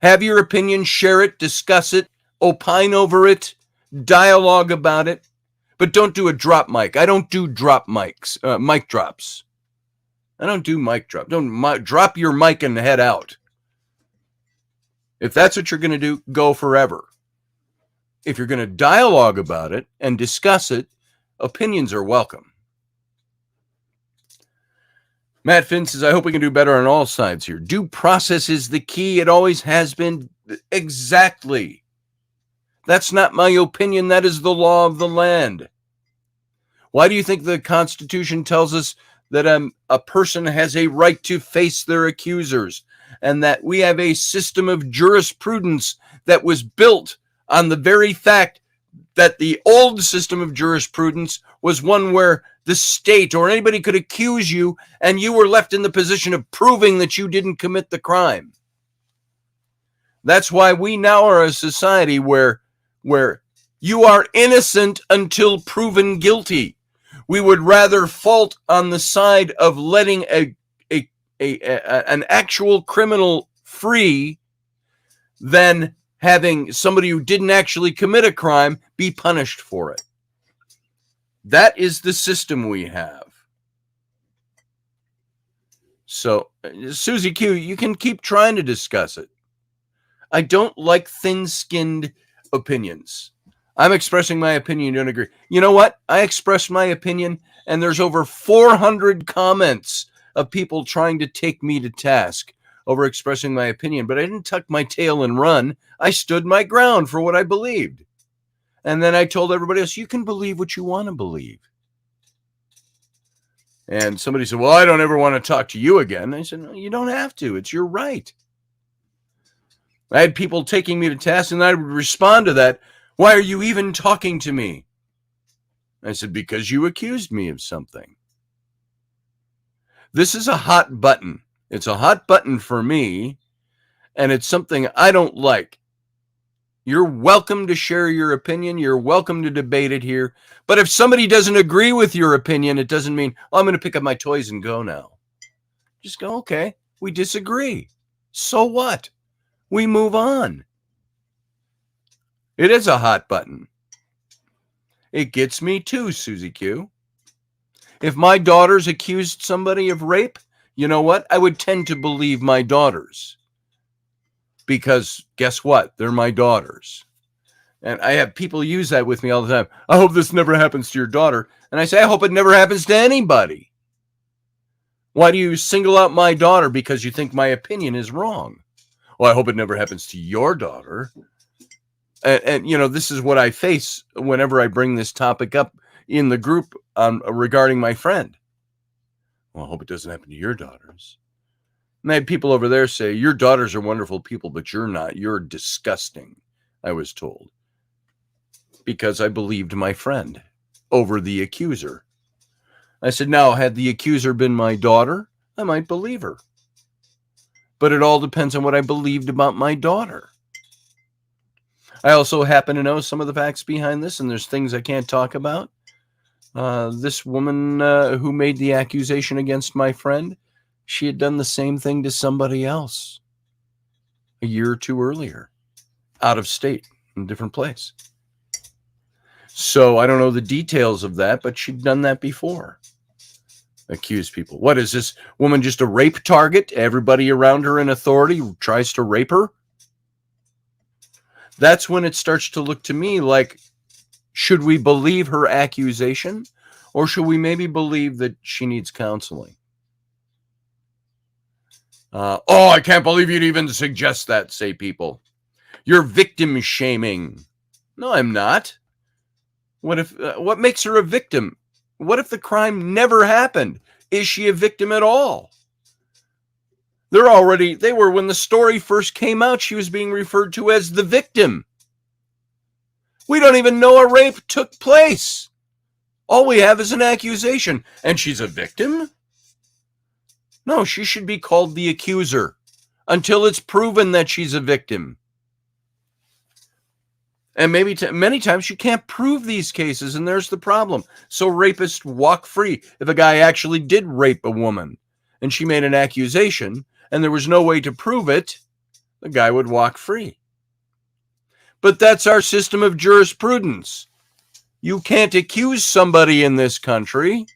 Have your opinion, share it, discuss it, opine over it, dialogue about it, but don't do a drop mic. I don't do drop mics, mic drops. I don't do mic drop. Don't drop your mic and head out. If that's what you're going to do, go forever. If you're going to dialogue about it and discuss it, opinions are welcome. Matt Finn says, I hope we can do better on all sides here. Due process is the key. It always has been. Exactly. That's not my opinion. That is the law of the land. Why do you think the Constitution tells us that a person has a right to face their accusers and that we have a system of jurisprudence that was built on the very fact that the old system of jurisprudence was one where the state or anybody could accuse you and you were left in the position of proving that you didn't commit the crime. That's why we now are a society where you are innocent until proven guilty. We would rather fault on the side of letting an actual criminal free than having somebody who didn't actually commit a crime be punished for it. That is the system we have. So, Susie Q, you can keep trying to discuss it. I don't like thin-skinned opinions. I'm expressing my opinion. You don't agree. You know what? I expressed my opinion, and there's over 400 comments of people trying to take me to task over expressing my opinion. But I didn't tuck my tail and run. I stood my ground for what I believed. And then I told everybody else, you can believe what you want to believe. And somebody said, well, I don't ever want to talk to you again. I said, no, you don't have to. It's your right. I had people taking me to task, and I would respond to that. Why are you even talking to me? I said, because you accused me of something. This is a hot button. It's a hot button for me, and it's something I don't like. You're welcome to share your opinion. You're welcome to debate it here. But if somebody doesn't agree with your opinion, it doesn't mean, oh, I'm going to pick up my toys and go now. Just go, okay, we disagree. So what? We move on. It is a hot button. It gets me too, Susie Q. If my daughters accused somebody of rape, you know what? I would tend to believe my daughters. Because guess what? They're my daughters. And I have people use that with me all the time. I hope this never happens to your daughter. And I say, I hope it never happens to anybody. Why do you single out my daughter because you think my opinion is wrong? Well, I hope it never happens to your daughter. And you know, this is what I face whenever I bring this topic up in the group regarding my friend. Well, I hope it doesn't happen to your daughters. And I had people over there say, your daughters are wonderful people, but you're not. You're disgusting, I was told. Because I believed my friend over the accuser. I said, now, had the accuser been my daughter, I might believe her. But it all depends on what I believed about my daughter. I also happen to know some of the facts behind this, and there's things I can't talk about. This woman who made the accusation against my friend, she had done the same thing to somebody else a year or two earlier, out of state, in a different place. So I don't know the details of that, but she'd done that before. Accuse people. What is this woman, just a rape target? Everybody around her in authority tries to rape her? That's when it starts to look to me like, should we believe her accusation, or should we maybe believe that she needs counseling? Oh, I can't believe you'd even suggest that, say people. You're victim shaming. No, I'm not. What makes her a victim? What if the crime never happened? Is she a victim at all? They were, when the story first came out, she was being referred to as the victim. We don't even know a rape took place. All we have is an accusation. And she's a victim? No, she should be called the accuser until it's proven that she's a victim. And maybe many times you can't prove these cases, and there's the problem. So rapists walk free. If a guy actually did rape a woman and she made an accusation and there was no way to prove it, the guy would walk free. But that's our system of jurisprudence. You can't accuse somebody in this country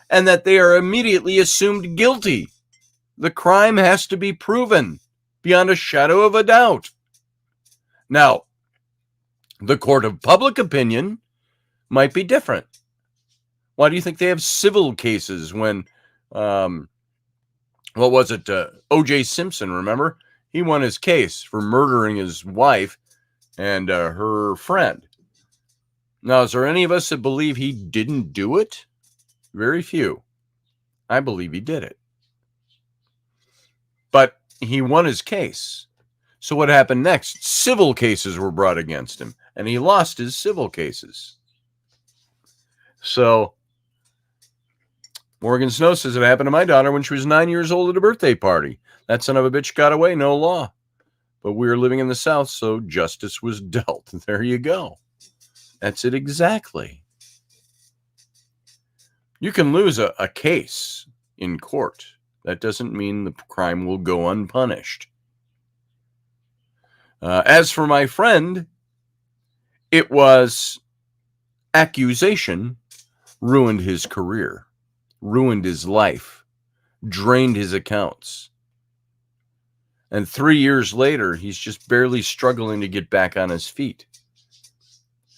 and that they are immediately assumed guilty. The crime has to be proven beyond a shadow of a doubt. Now, the court of public opinion might be different. Why do you think they have civil cases when, what was it? O.J. Simpson, remember? He won his case for murdering his wife and her friend. Now, is there any of us that believe he didn't do it? Very few. I believe he did it. But he won his case. So what happened next? Civil cases were brought against him, and he lost his civil cases. So Morgan Snow says it happened to my daughter when she was 9 years old at a birthday party. That son of a bitch got away, no law. But we were living in the South, so justice was dealt. There you go. That's it exactly. You can lose a case in court. That doesn't mean the crime will go unpunished. As for my friend, it was accusation ruined his career, ruined his life, drained his accounts. And 3 years later, he's just barely struggling to get back on his feet.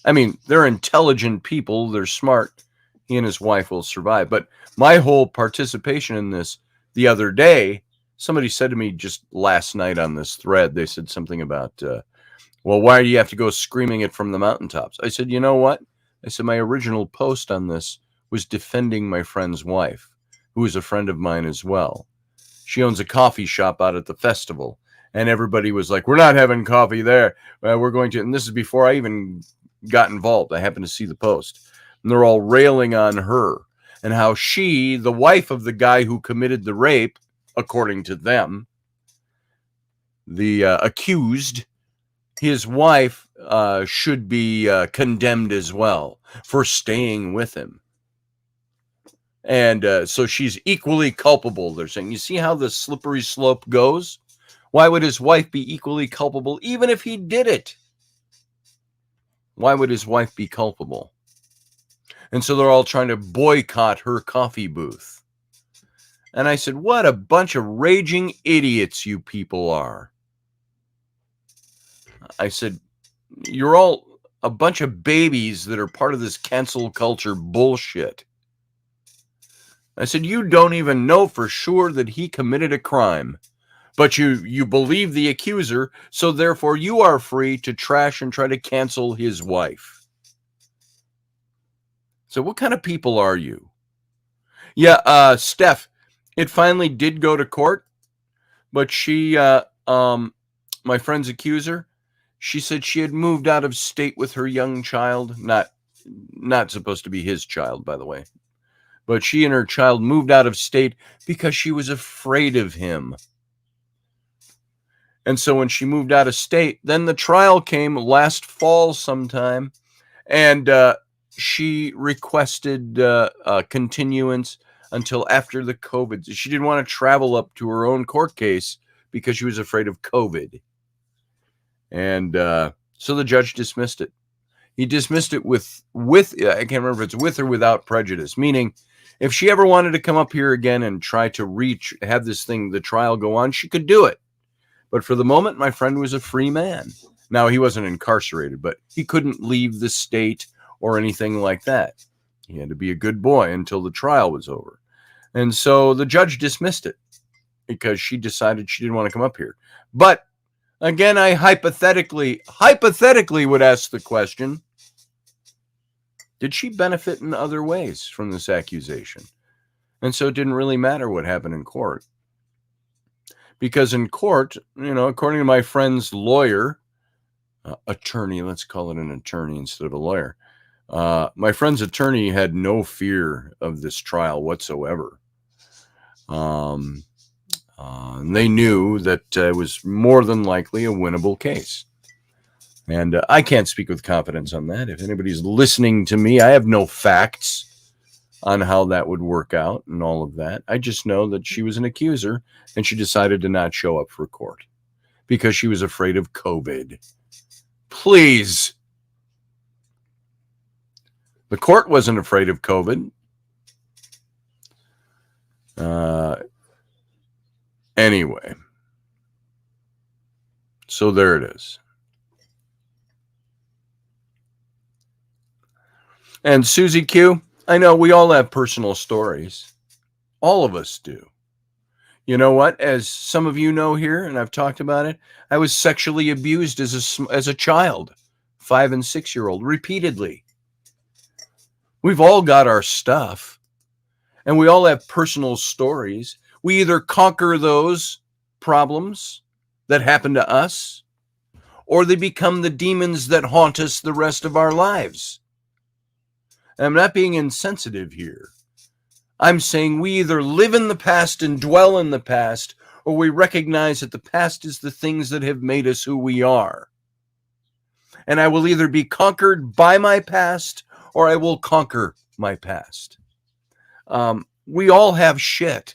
I mean, they're intelligent people. They're smart. He and his wife will survive. But my whole participation in this the other day, somebody said to me just last night on this thread, they said something about, well, why do you have to go screaming it from the mountaintops? I said, you know what? I said, my original post on this was defending my friend's wife, who is a friend of mine as well. She owns a coffee shop out at the festival. And everybody was like, we're not having coffee there. We're going to, and this is before I even got involved. I happened to see the post. And they're all railing on her and how she, the wife of the guy who committed the rape, according to them, the accused, his wife should be condemned as well for staying with him. And so she's equally culpable, they're saying. You see how the slippery slope goes? Why would his wife be equally culpable even if he did it? Why would his wife be culpable? And so they're all trying to boycott her coffee booth. And I said, what a bunch of raging idiots you people are. I said, you're all a bunch of babies that are part of this cancel culture bullshit. I said, you don't even know for sure that he committed a crime, but you believe the accuser, so therefore you are free to trash and try to cancel his wife. So what kind of people are you? Yeah, Steph, it finally did go to court, but she, my friend's accuser, she said she had moved out of state with her young child, not supposed to be his child, by the way. But she and her child moved out of state because she was afraid of him. And so when she moved out of state, then the trial came last fall sometime, and she requested a continuance until after the COVID. She didn't want to travel up to her own court case because she was afraid of COVID. And so the judge dismissed it. He dismissed it with I can't remember if it's with or without prejudice, meaning if she ever wanted to come up here again and try to have the trial go on, she could do it. But for the moment, my friend was a free man. Now, he wasn't incarcerated, but he couldn't leave the state or anything like that. He had to be a good boy until the trial was over. And so the judge dismissed it because she decided she didn't want to come up here. But again, I hypothetically would ask the question, did she benefit in other ways from this accusation? And so it didn't really matter what happened in court. Because in court, according to my friend's lawyer, attorney, let's call it an attorney instead of a lawyer, my friend's attorney had no fear of this trial whatsoever. And they knew that it was more than likely a winnable case. And I can't speak with confidence on that. If anybody's listening to me, I have no facts on how that would work out and all of that. I just know that she was an accuser and she decided to not show up for court because she was afraid of COVID. Please. The court wasn't afraid of COVID. Anyway. So there it is. And Susie Q, I know we all have personal stories. All of us do. You know what? As some of you know here, and I've talked about it, I was sexually abused as a child, 5 and 6-year-old, repeatedly. We've all got our stuff, and we all have personal stories. We either conquer those problems that happen to us, or they become the demons that haunt us the rest of our lives. And I'm not being insensitive here. I'm saying we either live in the past and dwell in the past, or we recognize that the past is the things that have made us who we are. And I will either be conquered by my past, or I will conquer my past. We all have shit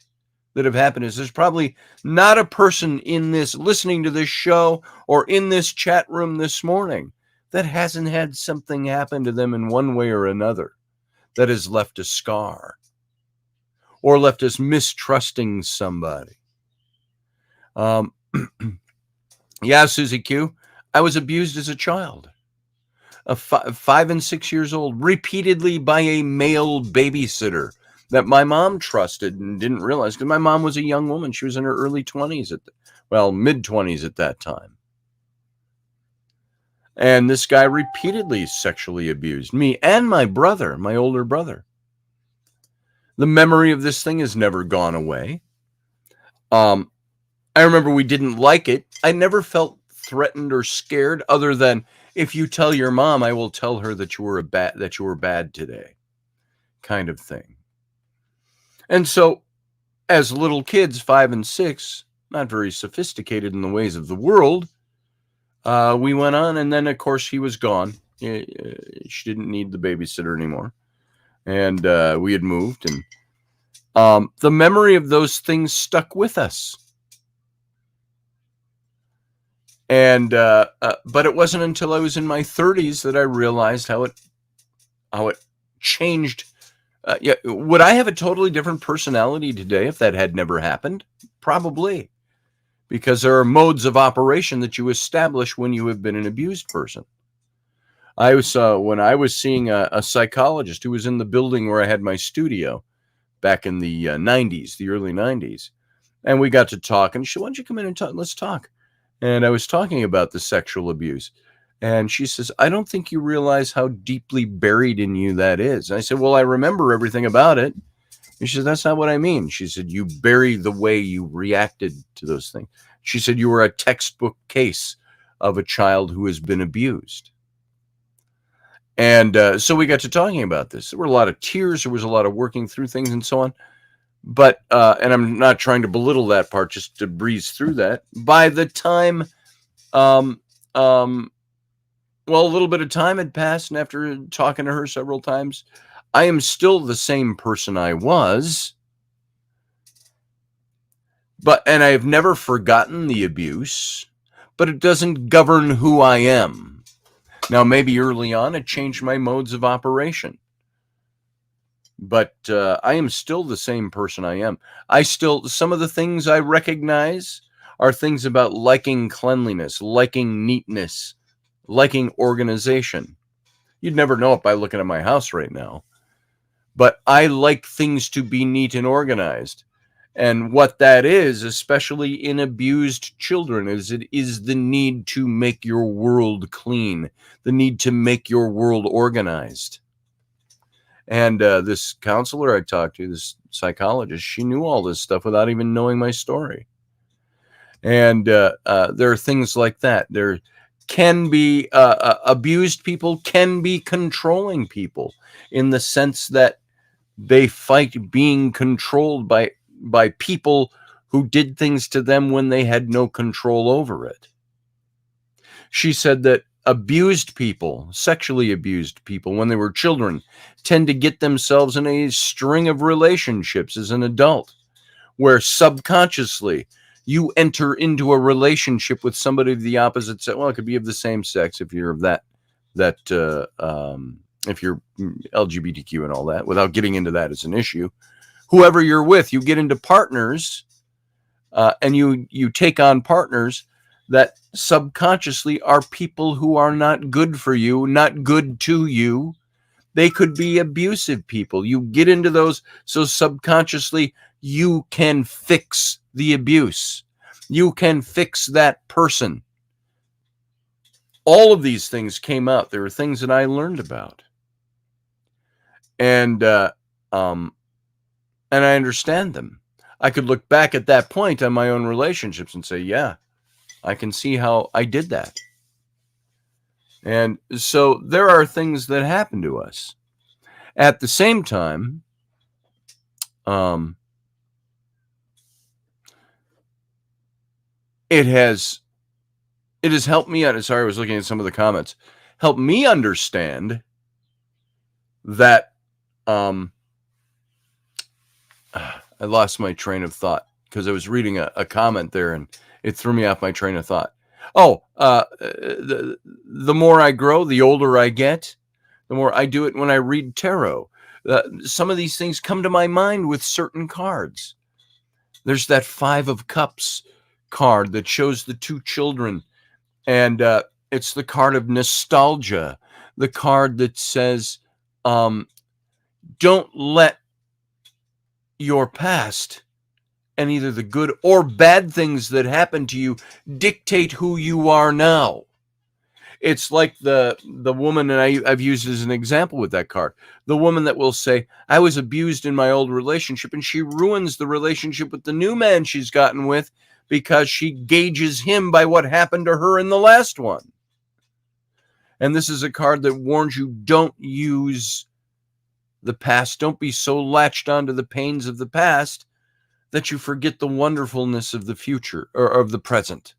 that have happened to us. There's probably not a person in this, listening to this show or in this chat room this morning, that hasn't had something happen to them in one way or another that has left a scar or left us mistrusting somebody. Yeah, Susie Q, I was abused as a child, 5 and 6 years old, repeatedly by a male babysitter that my mom trusted and didn't realize, because my mom was a young woman. She was in her early 20s, mid-20s at that time. And this guy repeatedly sexually abused me and my brother, my older brother. The memory of this thing has never gone away. I remember we didn't like it. I never felt threatened or scared, other than, if you tell your mom, I will tell her that you were bad today, kind of thing. And so, as little kids, 5 and 6, not very sophisticated in the ways of the world, we went on, and then, of course, he was gone. She didn't need the babysitter anymore. And we had moved, and the memory of those things stuck with us. And but it wasn't until I was in my 30s that I realized how it changed Yeah, would I have a totally different personality today if that had never happened? Probably, because there are modes of operation that you establish when you have been an abused person. I was when I was seeing a psychologist who was in the building where I had my studio back in the 90s, the early 90s. And we got to talk, and she said, why don't you come in and talk? Let's talk. And I was talking about the sexual abuse. And she says, I don't think you realize how deeply buried in you that is. And I said, well, I remember everything about it. And she said, that's not what I mean. She said, you bury the way you reacted to those things. She said, you were a textbook case of a child who has been abused. And so we got to talking about this. There were a lot of tears. There was a lot of working through things and so on. But, and I'm not trying to belittle that part, just to breeze through that. By the time, well, a little bit of time had passed, and after talking to her several times, I am still the same person I was. And I have never forgotten the abuse, but it doesn't govern who I am. Now, maybe early on, it changed my modes of operation. But I am still the same person I am. Some of the things I recognize are things about liking cleanliness, liking neatness, liking organization. You'd never know it by looking at my house right now. But I like things to be neat and organized. And what that is, especially in abused children, is it is the need to make your world clean, the need to make your world organized. And this counselor I talked to, this psychologist, she knew all this stuff without even knowing my story. And there are things like that. There can be abused people can be controlling people in the sense that they fight being controlled by people who did things to them when they had no control over it. She said that abused people, sexually abused people, when they were children, tend to get themselves in a string of relationships as an adult, where subconsciously you enter into a relationship with somebody of the opposite sex. Well, it could be of the same sex if you're of that if you're LGBTQ and all that, without getting into that as an issue. Whoever you're with, you get into partners, and you take on partners that subconsciously are people who are not good for you, not good to you. They could be abusive people. You get into those, so subconsciously you can fix the abuse. You can fix that person. All of these things came out. There were things that I learned about. And I understand them. I could look back at that point on my own relationships and say, yeah, I can see how I did that. And so there are things that happen to us. At the same time, it has helped me out. Sorry, I was looking at some of the comments. Helped me understand that I lost my train of thought because I was reading a comment there and it threw me off my train of thought. The more I grow, the older I get, the more I do it when I read tarot. Some of these things come to my mind with certain cards. There's that 5 of Cups card that shows the 2 children, and it's the card of nostalgia, the card that says, don't let your past and either the good or bad things that happen to you dictate who you are now. It's like the woman, and I've used as an example with that card, the woman that will say, I was abused in my old relationship, and she ruins the relationship with the new man she's gotten with because she gauges him by what happened to her in the last one. And this is a card that warns you, don't use the past. Don't be so latched onto the pains of the past that you forget the wonderfulness of the future or of the present.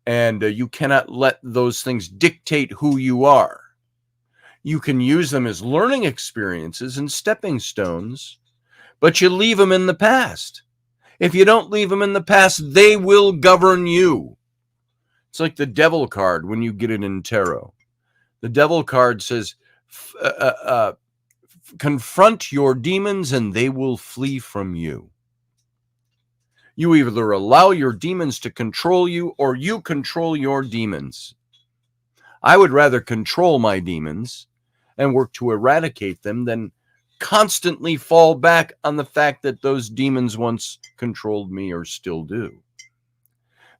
And you cannot let those things dictate who you are. You can use them as learning experiences and stepping stones, but you leave them in the past. If you don't leave them in the past, they will govern you. It's like the devil card when you get it in tarot. The devil card says, confront your demons and they will flee from you. You either allow your demons to control you or you control your demons. I would rather control my demons and work to eradicate them than constantly fall back on the fact that those demons once controlled me or still do.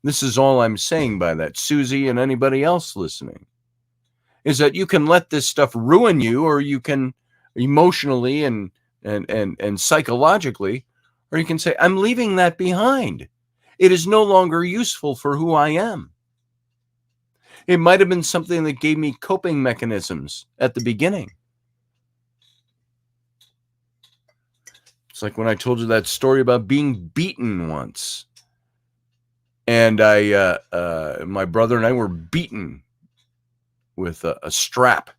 This is all I'm saying by that, Susie and anybody else listening, is that you can let this stuff ruin you, or you can emotionally and psychologically, or you can say, I'm leaving that behind. It is no longer useful for who I am. It might have been something that gave me coping mechanisms at the beginning. It's like when I told you that story about being beaten once. And my brother and I were beaten with a strap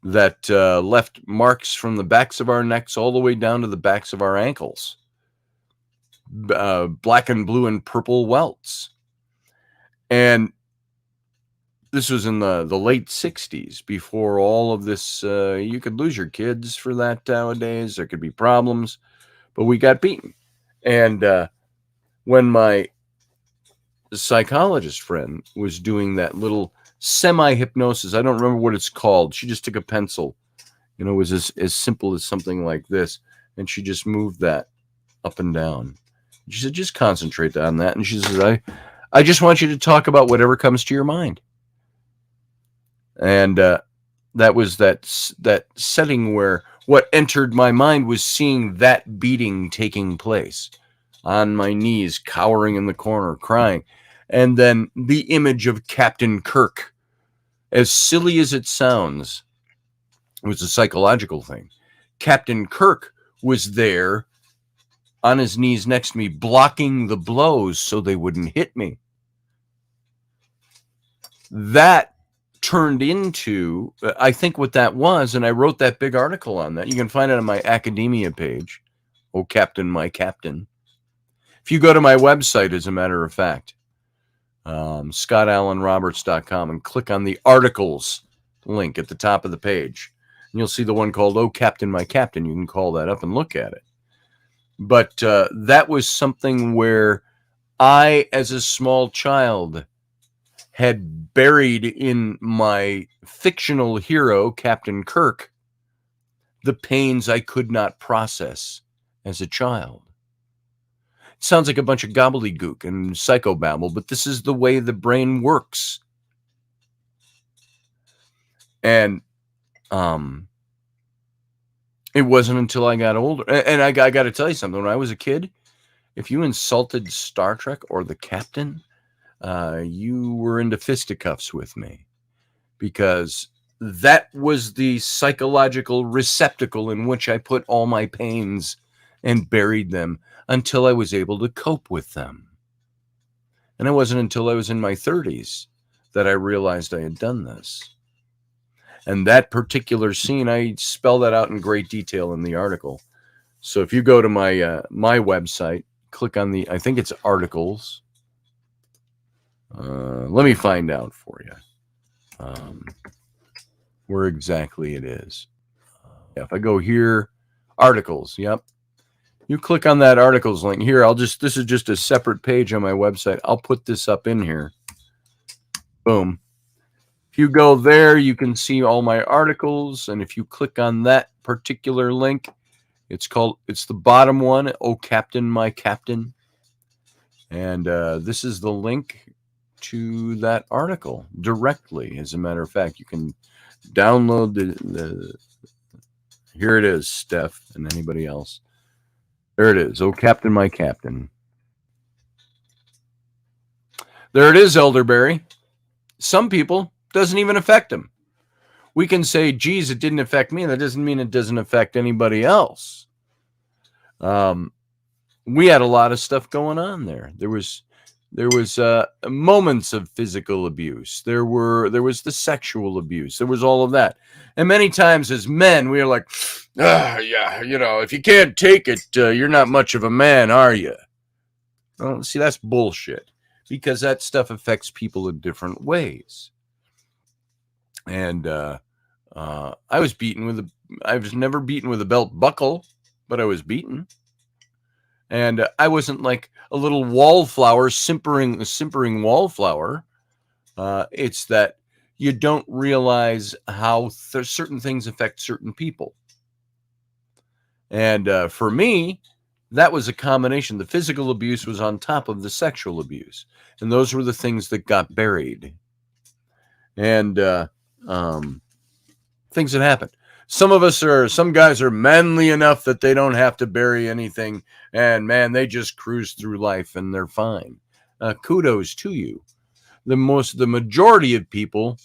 that left marks from the backs of our necks all the way down to the backs of our ankles. Black and blue and purple welts. And this was in the late 60s, before all of this. You could lose your kids for that nowadays. There could be problems. But we got beaten. And when my psychologist friend was doing that little semi-hypnosis, I don't remember what it's called. She just took a pencil. It was as simple as something like this. And she just moved that up and down. She said, just concentrate on that. And she says, I just want you to talk about whatever comes to your mind. And that was that setting where what entered my mind was seeing that beating taking place, on my knees, cowering in the corner, crying. And then the image of Captain Kirk, as silly as it sounds, it was a psychological thing. Captain Kirk was there on his knees next to me, blocking the blows so they wouldn't hit me. That turned into, I think what that was, and I wrote that big article on that. You can find it on my academia page, Oh Captain, My Captain. If you go to my website, as a matter of fact, scottallenroberts.com, and click on the articles link at the top of the page, and you'll see the one called Oh Captain, My Captain. You can call that up and look at it. But that was something where I, as a small child, had buried in my fictional hero, Captain Kirk, the pains I could not process as a child. It sounds like a bunch of gobbledygook and psychobabble, but this is the way the brain works. And it wasn't until I got older. And I got to tell you something. When I was a kid, if you insulted Star Trek or the captain, you were into fisticuffs with me, because that was the psychological receptacle in which I put all my pains and buried them until I was able to cope with them. And it wasn't until I was in my 30s that I realized I had done this. And that particular scene, I spell that out in great detail in the article. So if you go to my my website, click on the, I think it's articles. Let me find out for you where exactly it is. If I go here, articles, yep. You click on that articles link here. This is just a separate page on my website. I'll put this up in here. Boom. If you go there, you can see all my articles. And if you click on that particular link, it's the bottom one, Oh Captain, My Captain. And this is the link to that article directly. As a matter of fact, you can download the here it is, Steph, and anybody else. There it is. Oh Captain, My Captain. There it is, Elderberry. Some people, doesn't even affect them. We can say, geez, it didn't affect me. That doesn't mean it doesn't affect anybody else. We had a lot of stuff going on there. There was moments of physical abuse. There was the sexual abuse. There was all of that. And many times as men, we are like, yeah, if you can't take it, you're not much of a man, are you? Well, see, that's bullshit, because that stuff affects people in different ways. And I was beaten with I was never beaten with a belt buckle, but I was beaten. And I wasn't like a little wallflower, simpering wallflower. It's that you don't realize how certain things affect certain people. And for me, that was a combination. The physical abuse was on top of the sexual abuse. And those were the things that got buried. And things that happen. Some guys are manly enough that they don't have to bury anything. And man, they just cruise through life and they're fine. Kudos to you. The majority of people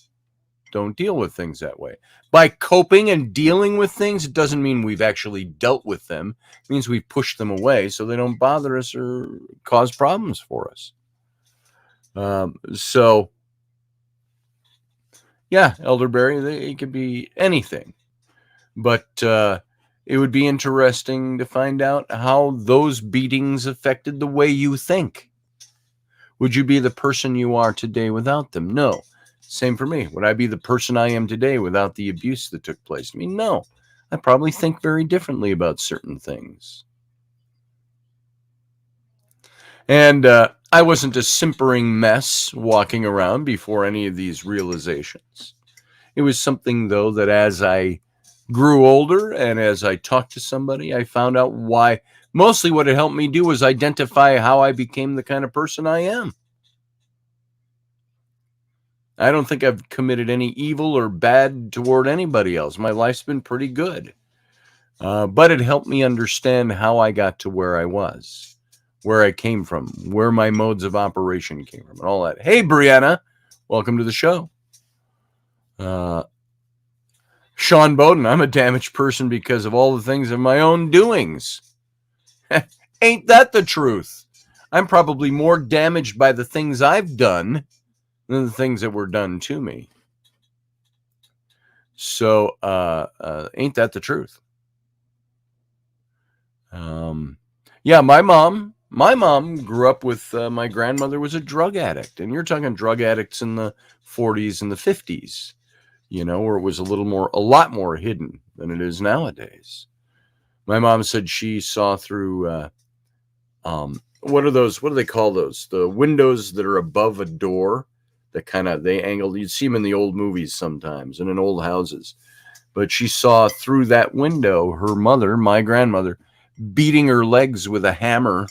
don't deal with things that way. By coping and dealing with things, it doesn't mean we've actually dealt with them. It means we've pushed them away so they don't bother us or cause problems for us. So, yeah, elderberry, it could be anything. But it would be interesting to find out how those beatings affected the way you think. Would you be the person you are today without them? No. Same for me. Would I be the person I am today without the abuse that took place to me? No. I probably think very differently about certain things. And I wasn't a simpering mess walking around before any of these realizations. It was something, though, that as I grew older and as I talked to somebody, I found out why. Mostly what it helped me do was identify how I became the kind of person I am. I don't think I've committed any evil or bad toward anybody else. My life's been pretty good. But it helped me understand how I got to where I was, where I came from, where my modes of operation came from, and all that. Hey, Brianna, welcome to the show. Sean Bowden, I'm a damaged person because of all the things of my own doings. Ain't that the truth? I'm probably more damaged by the things I've done than the things that were done to me. So, ain't that the truth? Yeah, my mom grew up with, my grandmother was a drug addict. And you're talking drug addicts in the 40s and the 50s, where it was a lot more hidden than it is nowadays. My mom said she saw through, what do they call those? The windows that are above a door that they angled. You'd see them in the old movies sometimes and in old houses. But she saw through that window her mother, my grandmother, beating her legs with a hammer,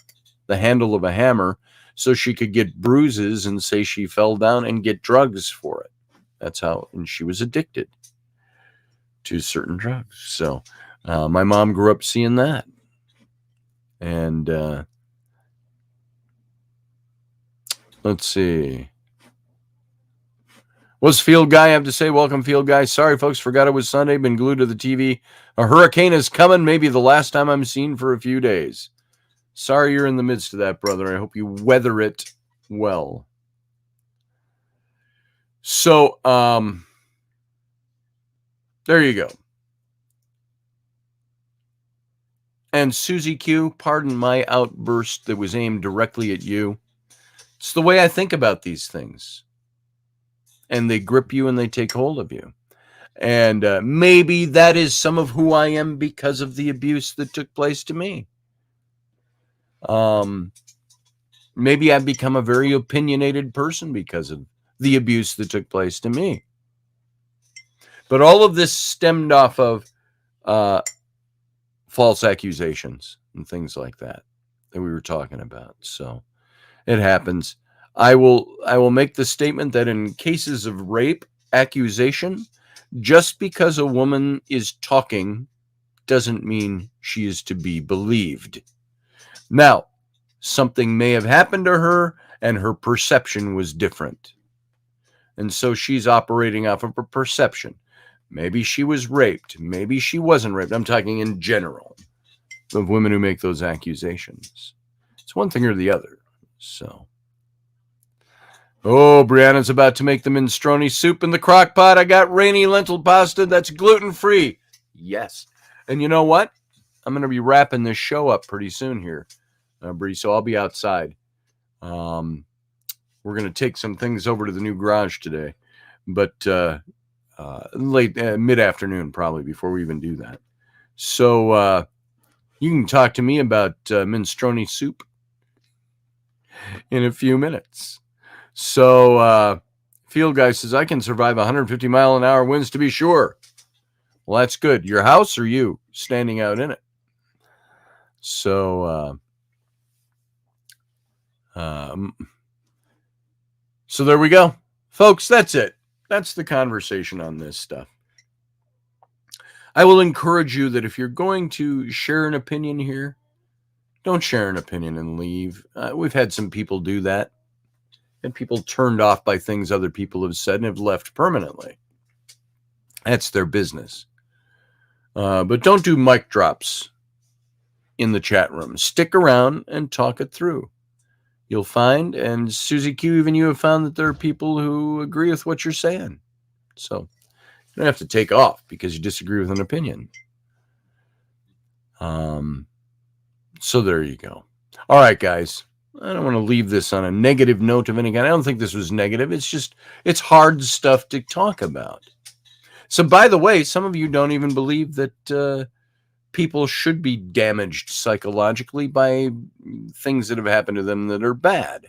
the handle of a hammer, so she could get bruises and say she fell down and get drugs for it. That's how, and she was addicted to certain drugs. So my mom grew up seeing that. And let's see. What's Field Guy have to say? Welcome, Field Guy. Sorry, folks, forgot it was Sunday. Been glued to the TV. A hurricane is coming. Maybe the last time I'm seen for a few days. Sorry you're in the midst of that, brother. I hope you weather it well. So, there you go. And Susie Q, pardon my outburst that was aimed directly at you. It's the way I think about these things. And they grip you and they take hold of you. And maybe that is some of who I am because of the abuse that took place to me. Maybe I've become a very opinionated person because of the abuse that took place to me. But all of this stemmed off of false accusations and things like that we were talking about. So it happens. I will make the statement that in cases of rape accusation, just because a woman is talking doesn't mean she is to be believed. Now, something may have happened to her and her perception was different. And so she's operating off of her perception. Maybe she was raped. Maybe she wasn't raped. I'm talking in general of women who make those accusations. It's one thing or the other. So. Oh, Brianna's about to make the minestrone soup in the crock pot. I got Raini lentil pasta that's gluten-free. Yes. And you know what? I'm going to be wrapping this show up pretty soon here, Bree, so I'll be outside. We're going to take some things over to the new garage today. But late mid-afternoon, probably before we even do that. So you can talk to me about minestrone soup in a few minutes. So Field Guy says, I can survive 150-mile-an-hour winds to be sure. Well, that's good. Your house or you standing out in it? So so there we go. Folks, that's it. That's the conversation on this stuff. I will encourage you that if you're going to share an opinion here, don't share an opinion and leave. We've had some people do that, and people turned off by things other people have said and have left permanently. That's their business. But don't do mic drops in the chat room. Stick around and talk it through. You'll find, and Susie Q, even you have found that there are people who agree with what you're saying. So you don't have to take off because you disagree with an opinion. So there you go. All right, guys. I don't want to leave this on a negative note of any kind. I don't think this was negative. It's hard stuff to talk about. So, by the way, some of you don't even believe that people should be damaged psychologically by things that have happened to them that are bad.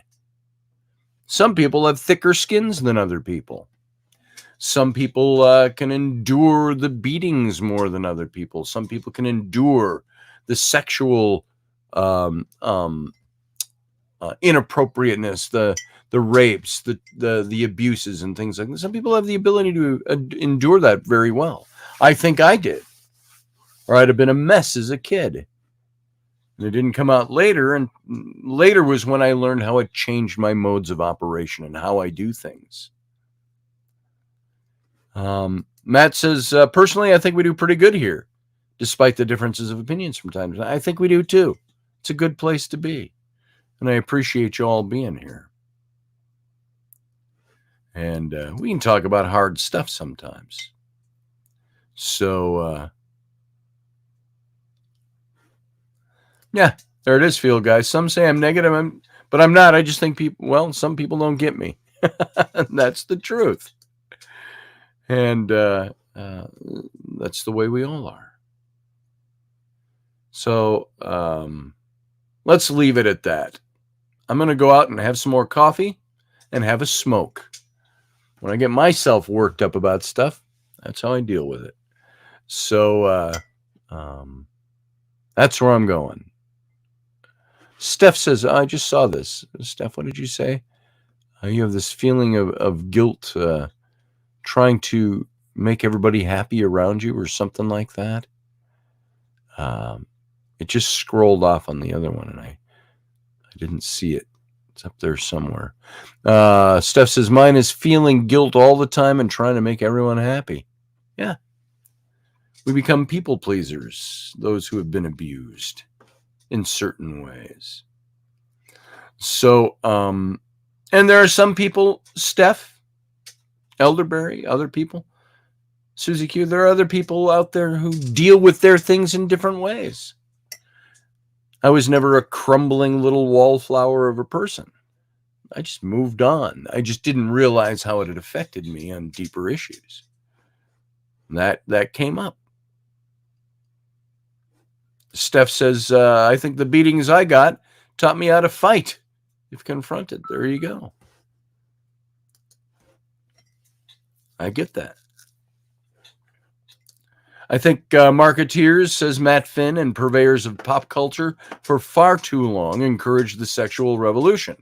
Some people have thicker skins than other people. Some people can endure the beatings more than other people. Some people can endure the sexual inappropriateness, the rapes, the abuses and things like that. Some people have the ability to endure that very well. I think I did, or I'd have been a mess as a kid. And it didn't come out later, and later was when I learned how it changed my modes of operation and how I do things. Matt says, personally, I think we do pretty good here, despite the differences of opinions from time to time. I think we do too. It's a good place to be. And I appreciate you all being here. And we can talk about hard stuff sometimes. So, yeah, there it is, Field Guys. Some say I'm negative, but I'm not. I just think some people don't get me. That's the truth. And that's the way we all are. So let's leave it at that. I'm going to go out and have some more coffee and have a smoke. When I get myself worked up about stuff, that's how I deal with it. So that's where I'm going. Steph says, I just saw this. Steph, what did you say? You have this feeling of guilt trying to make everybody happy around you or something like that. It just scrolled off on the other one, and I didn't see it. It's up there somewhere. Steph says, mine is feeling guilt all the time and trying to make everyone happy. Yeah. We become people pleasers, those who have been abused in certain ways. So, and there are some people, Steph, Elderberry, other people, Susie Q, there are other people out there who deal with their things in different ways. I was never a crumbling little wallflower of a person. I just moved on. I just didn't realize how it had affected me on deeper issues. That came up. Steph says, I think the beatings I got taught me how to fight if confronted. There you go. I get that. I think marketeers, says Matt Finn, and purveyors of pop culture for far too long encouraged the sexual revolution.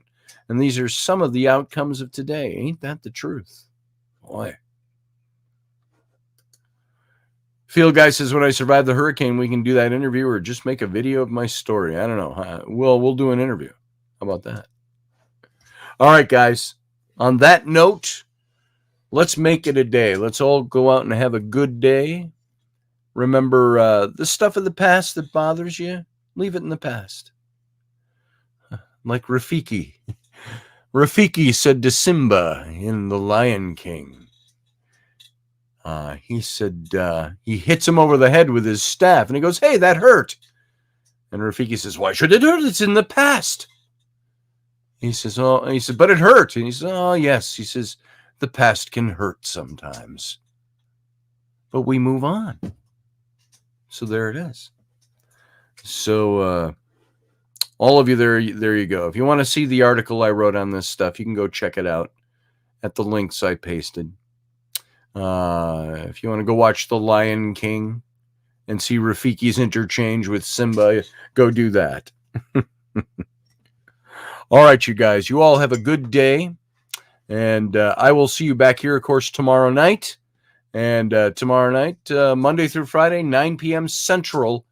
And these are some of the outcomes of today. Ain't that the truth? Boy. Field Guy says, when I survive the hurricane, we can do that interview or just make a video of my story. I don't know. We'll do an interview. How about that? All right, guys. On that note, let's make it a day. Let's all go out and have a good day. Remember, the stuff of the past that bothers you, leave it in the past. Like Rafiki. Rafiki said to Simba in The Lion King. He said, he hits him over the head with his staff, and he goes, hey, that hurt. And Rafiki says, why should it hurt? It's in the past. He says, but it hurt. And he says, oh, yes. He says, the past can hurt sometimes. but we move on. So there it is. So all of you, there you go. If you want to see the article I wrote on this stuff, you can go check it out at the links I pasted. If you want to go watch The Lion King and see Rafiki's interchange with Simba, go do that. All right, you guys, you all have a good day. And I will see you back here, of course, tomorrow night. And tomorrow night, Monday through Friday, 9 p.m. Central,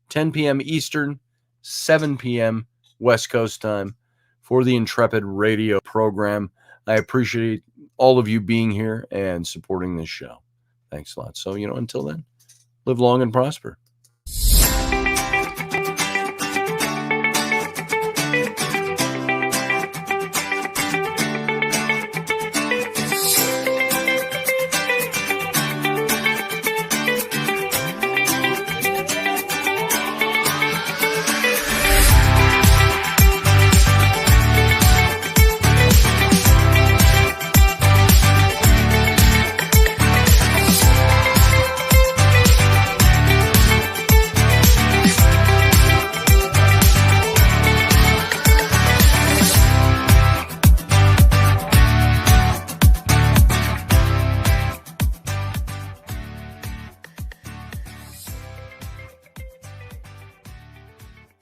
10 p.m. Eastern, 7 p.m. West Coast time for the Intrepid Radio program. I appreciate all of you being here and supporting this show. Thanks a lot. So, until then, live long and prosper.